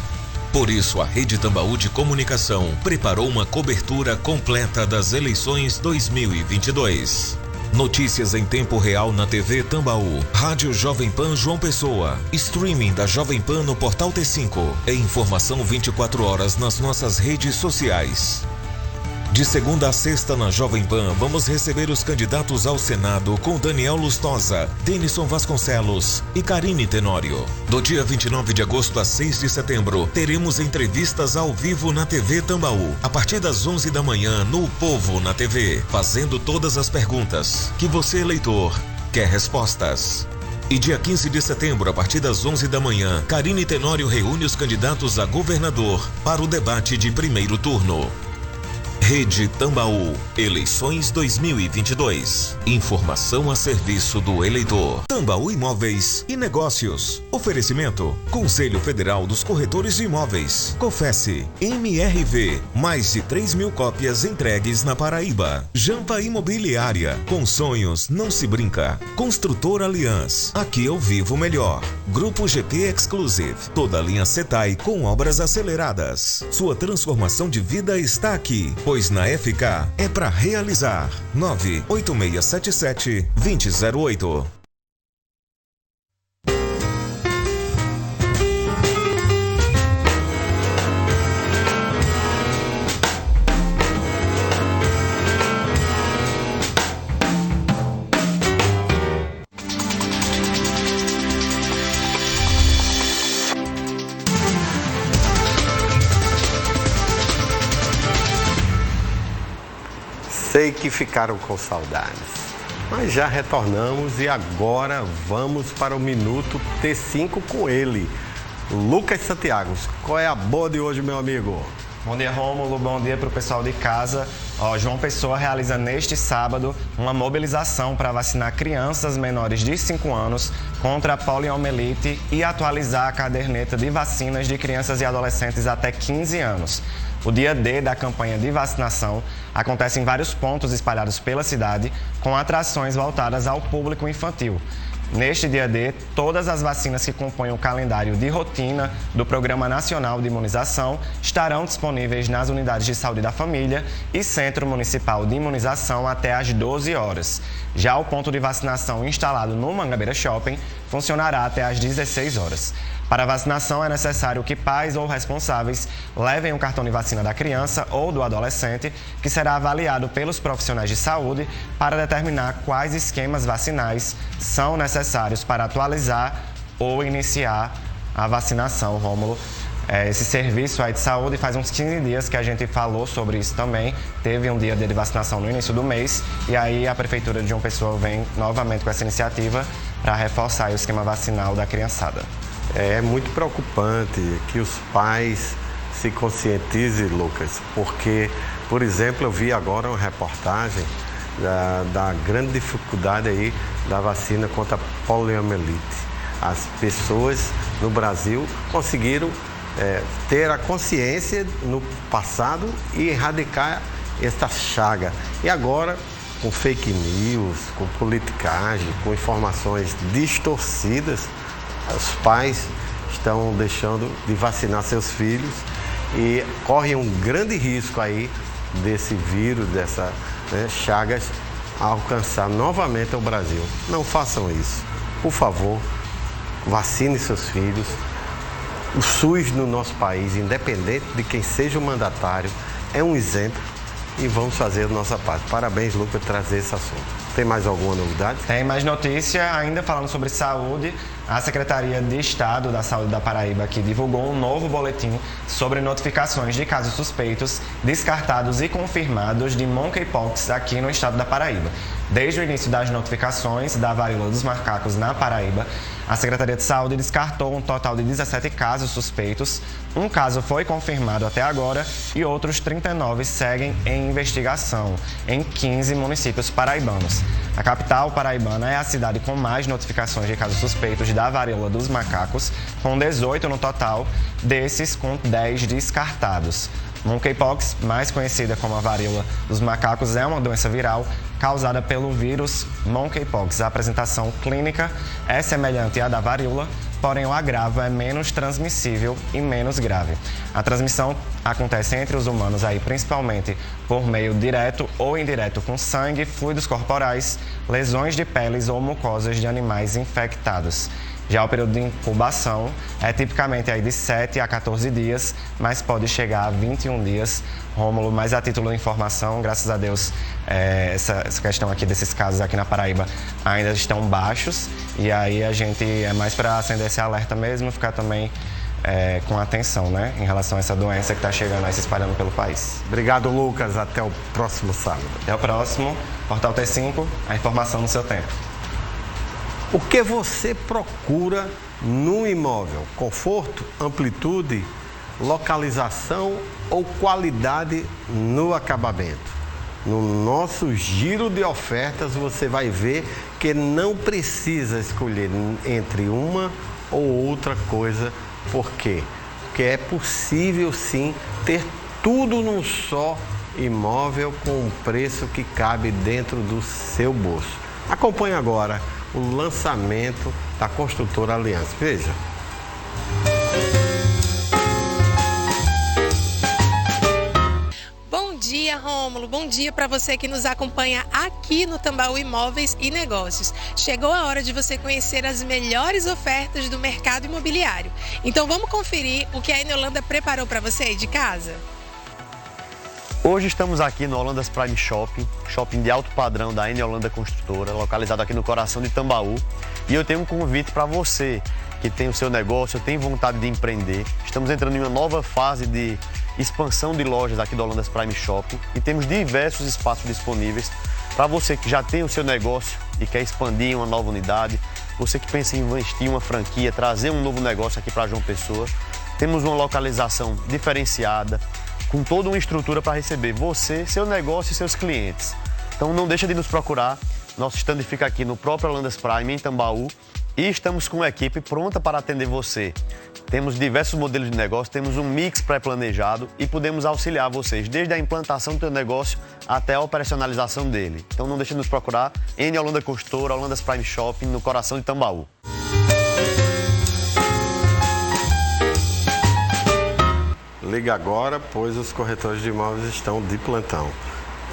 Por isso, a Rede Tambaú de Comunicação preparou uma cobertura completa das eleições 2022. Notícias em tempo real na TV Tambaú, Rádio Jovem Pan João Pessoa, streaming da Jovem Pan no Portal T5 e informação 24 horas nas nossas redes sociais. De segunda a sexta na Jovem Pan, vamos receber os candidatos ao Senado com Daniel Lustosa, Denison Vasconcelos e Karine Tenório. Do dia 29 de agosto a 6 de setembro, teremos entrevistas ao vivo na TV Tambaú, a partir das 11 da manhã no Povo na TV, fazendo todas as perguntas que você, eleitor, quer respostas. E dia 15 de setembro, a partir das 11 da manhã, Karine Tenório reúne os candidatos a governador para o debate de primeiro turno. Rede Tambaú, eleições 2022. Informação a serviço do eleitor. Tambaú Imóveis e Negócios. Oferecimento: Conselho Federal dos Corretores de Imóveis. Confesse. MRV. Mais de 3.000 cópias entregues na Paraíba. Jampa Imobiliária. Com sonhos não se brinca. Construtor Aliança. Aqui eu vivo melhor. Grupo GP Exclusive. Toda a linha Setai com obras aceleradas. Sua transformação de vida está aqui. Pois na FK é para realizar. 98677-2008. Sei que ficaram com saudades, mas já retornamos e agora vamos para o Minuto T5 com ele, Lucas Santiago. Qual é a boa de hoje, meu amigo? Bom dia, Rômulo. Bom dia para o pessoal de casa. João Pessoa realiza neste sábado uma mobilização para vacinar crianças menores de 5 anos contra a poliomielite e atualizar a caderneta de vacinas de crianças e adolescentes até 15 anos. O dia D da campanha de vacinação acontece em vários pontos espalhados pela cidade, com atrações voltadas ao público infantil. Neste dia D, todas as vacinas que compõem o calendário de rotina do Programa Nacional de Imunização estarão disponíveis nas unidades de saúde da família e Centro Municipal de Imunização até às 12 horas. Já o ponto de vacinação instalado no Mangabeira Shopping funcionará até às 16 horas. Para a vacinação, é necessário que pais ou responsáveis levem o cartão de vacina da criança ou do adolescente, que será avaliado pelos profissionais de saúde para determinar quais esquemas vacinais são necessários para atualizar ou iniciar a vacinação, Rômulo. Esse serviço aí de saúde, faz uns 15 dias que a gente falou sobre isso também. Teve um dia de vacinação no início do mês e aí a Prefeitura de João Pessoa vem novamente com essa iniciativa para reforçar o esquema vacinal da criançada. É muito preocupante que os pais se conscientizem, Lucas, porque, por exemplo, eu vi agora uma reportagem da grande dificuldade aí da vacina contra a poliomielite. As pessoas no Brasil conseguiram ter a consciência no passado e erradicar esta chaga. E agora, com fake news, com politicagem, com informações distorcidas, os pais estão deixando de vacinar seus filhos e correm um grande risco aí desse vírus, dessa chagas, alcançar novamente o Brasil. Não façam isso. Por favor, vacine seus filhos. O SUS no nosso país, independente de quem seja o mandatário, é um exemplo e vamos fazer a nossa parte. Parabéns, Lucas, por trazer esse assunto. Tem mais alguma novidade? Tem mais notícia, ainda falando sobre saúde. a Secretaria de Estado da Saúde da Paraíba aqui divulgou um novo boletim sobre notificações de casos suspeitos, descartados e confirmados de monkeypox aqui no estado da Paraíba. Desde o início das notificações da varíola dos macacos na Paraíba, a Secretaria de Saúde descartou um total de 17 casos suspeitos. Um caso foi confirmado até agora e outros 39 seguem em investigação em 15 municípios paraibanos. A capital paraibana é a cidade com mais notificações de casos suspeitos da varíola dos macacos, com 18 no total, desses com 10 descartados. Monkeypox, mais conhecida como a varíola dos macacos, é uma doença viral causada pelo vírus monkeypox. A apresentação clínica é semelhante à da varíola, porém o agravo é menos transmissível e menos grave. A transmissão acontece entre os humanos principalmente por meio direto ou indireto com sangue, fluidos corporais, lesões de peles ou mucosas de animais infectados. Já o período de incubação é tipicamente de 7 a 14 dias, mas pode chegar a 21 dias. Rômulo, mas a título de informação, graças a Deus, essa questão aqui desses casos aqui na Paraíba ainda estão baixos. E aí a gente é mais para acender esse alerta mesmo, ficar também com atenção, né, em relação a essa doença que está chegando aí, se espalhando pelo país. Obrigado, Lucas. Até o próximo sábado. Até o próximo. Portal T5, a informação no seu tempo. O que você procura no imóvel? Conforto, amplitude, localização ou qualidade no acabamento? No nosso giro de ofertas você vai ver que não precisa escolher entre uma ou outra coisa. Por quê? Porque é possível sim ter tudo num só imóvel com um preço que cabe dentro do seu bolso. Acompanhe agora o lançamento da construtora Aliança. Veja. Bom dia, Rômulo. Bom dia para você que nos acompanha aqui no Tambaú Imóveis e Negócios. Chegou a hora de você conhecer as melhores ofertas do mercado imobiliário. Então vamos conferir o que a Enolanda preparou para você aí de casa? Hoje estamos aqui no Holandas Prime Shopping, shopping de alto padrão da Enolanda Construtora, localizado aqui no coração de Tambaú. E eu tenho um convite para você que tem o seu negócio, tem vontade de empreender. Estamos entrando em uma nova fase de expansão de lojas aqui do Holandas Prime Shopping e temos diversos espaços disponíveis para você que já tem o seu negócio e quer expandir em uma nova unidade, você que pensa em investir em uma franquia, trazer um novo negócio aqui para João Pessoa. Temos uma localização diferenciada, com toda uma estrutura para receber você, seu negócio e seus clientes. Então não deixa de nos procurar. Nosso stand fica aqui no próprio Holandas Prime, em Tambaú, e estamos com uma equipe pronta para atender você. Temos diversos modelos de negócio, temos um mix pré-planejado e podemos auxiliar vocês desde a implantação do seu negócio até a operacionalização dele. Então não deixe de nos procurar em Holanda Construtora, Holandas Prime Shopping, no coração de Tambaú. Liga agora, pois os corretores de imóveis estão de plantão.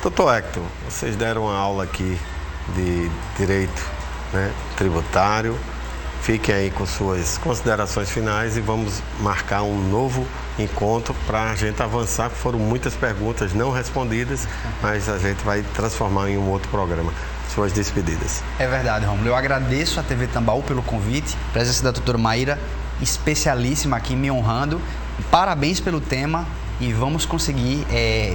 Doutor Hector, vocês deram uma aula aqui de direito, né, tributário. Fiquem aí com suas considerações finais e vamos marcar um novo encontro para a gente avançar. Foram muitas perguntas não respondidas, mas a gente vai transformar em um outro programa. Suas despedidas. É verdade, Rômulo. Eu agradeço à TV Tambaú pelo convite, a presença da doutora Maíra, especialíssima aqui me honrando. Parabéns pelo tema e vamos conseguir,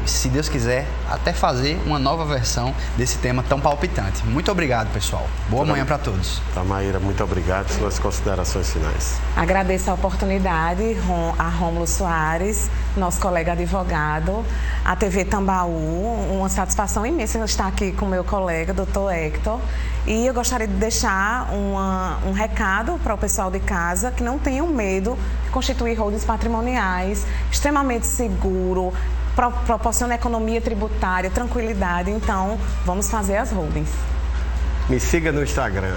se Deus quiser, até fazer uma nova versão desse tema tão palpitante. Muito obrigado, pessoal. Boa manhã para todos. Tá, Maíra, muito obrigado. Suas considerações finais. Agradeço a oportunidade a Rômulo Soares, nosso colega advogado, a TV Tambaú. Uma satisfação imensa estar aqui com o meu colega, doutor Hector. E eu gostaria de deixar um recado para o pessoal de casa que não tenham medo de constituir holdings patrimoniais, extremamente seguro, proporciona economia tributária, tranquilidade. Então, vamos fazer as holdings. Me siga no Instagram,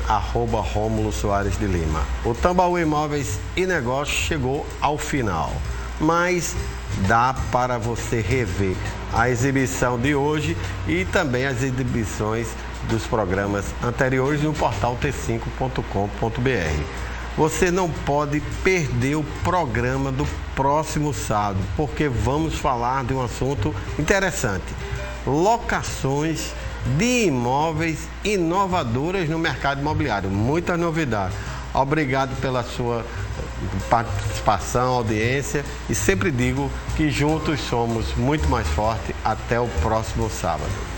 @Rômulo Soares de Lima. O Tambaú Imóveis e Negócios chegou ao final, mas dá para você rever a exibição de hoje e também as exibições dos programas anteriores no portal t5.com.br. Você não pode perder o programa do próximo sábado, porque vamos falar de um assunto interessante: locações de imóveis inovadoras no mercado imobiliário. Muita novidade. Obrigado pela sua participação, audiência, e sempre digo que juntos somos muito mais fortes. Até o próximo sábado.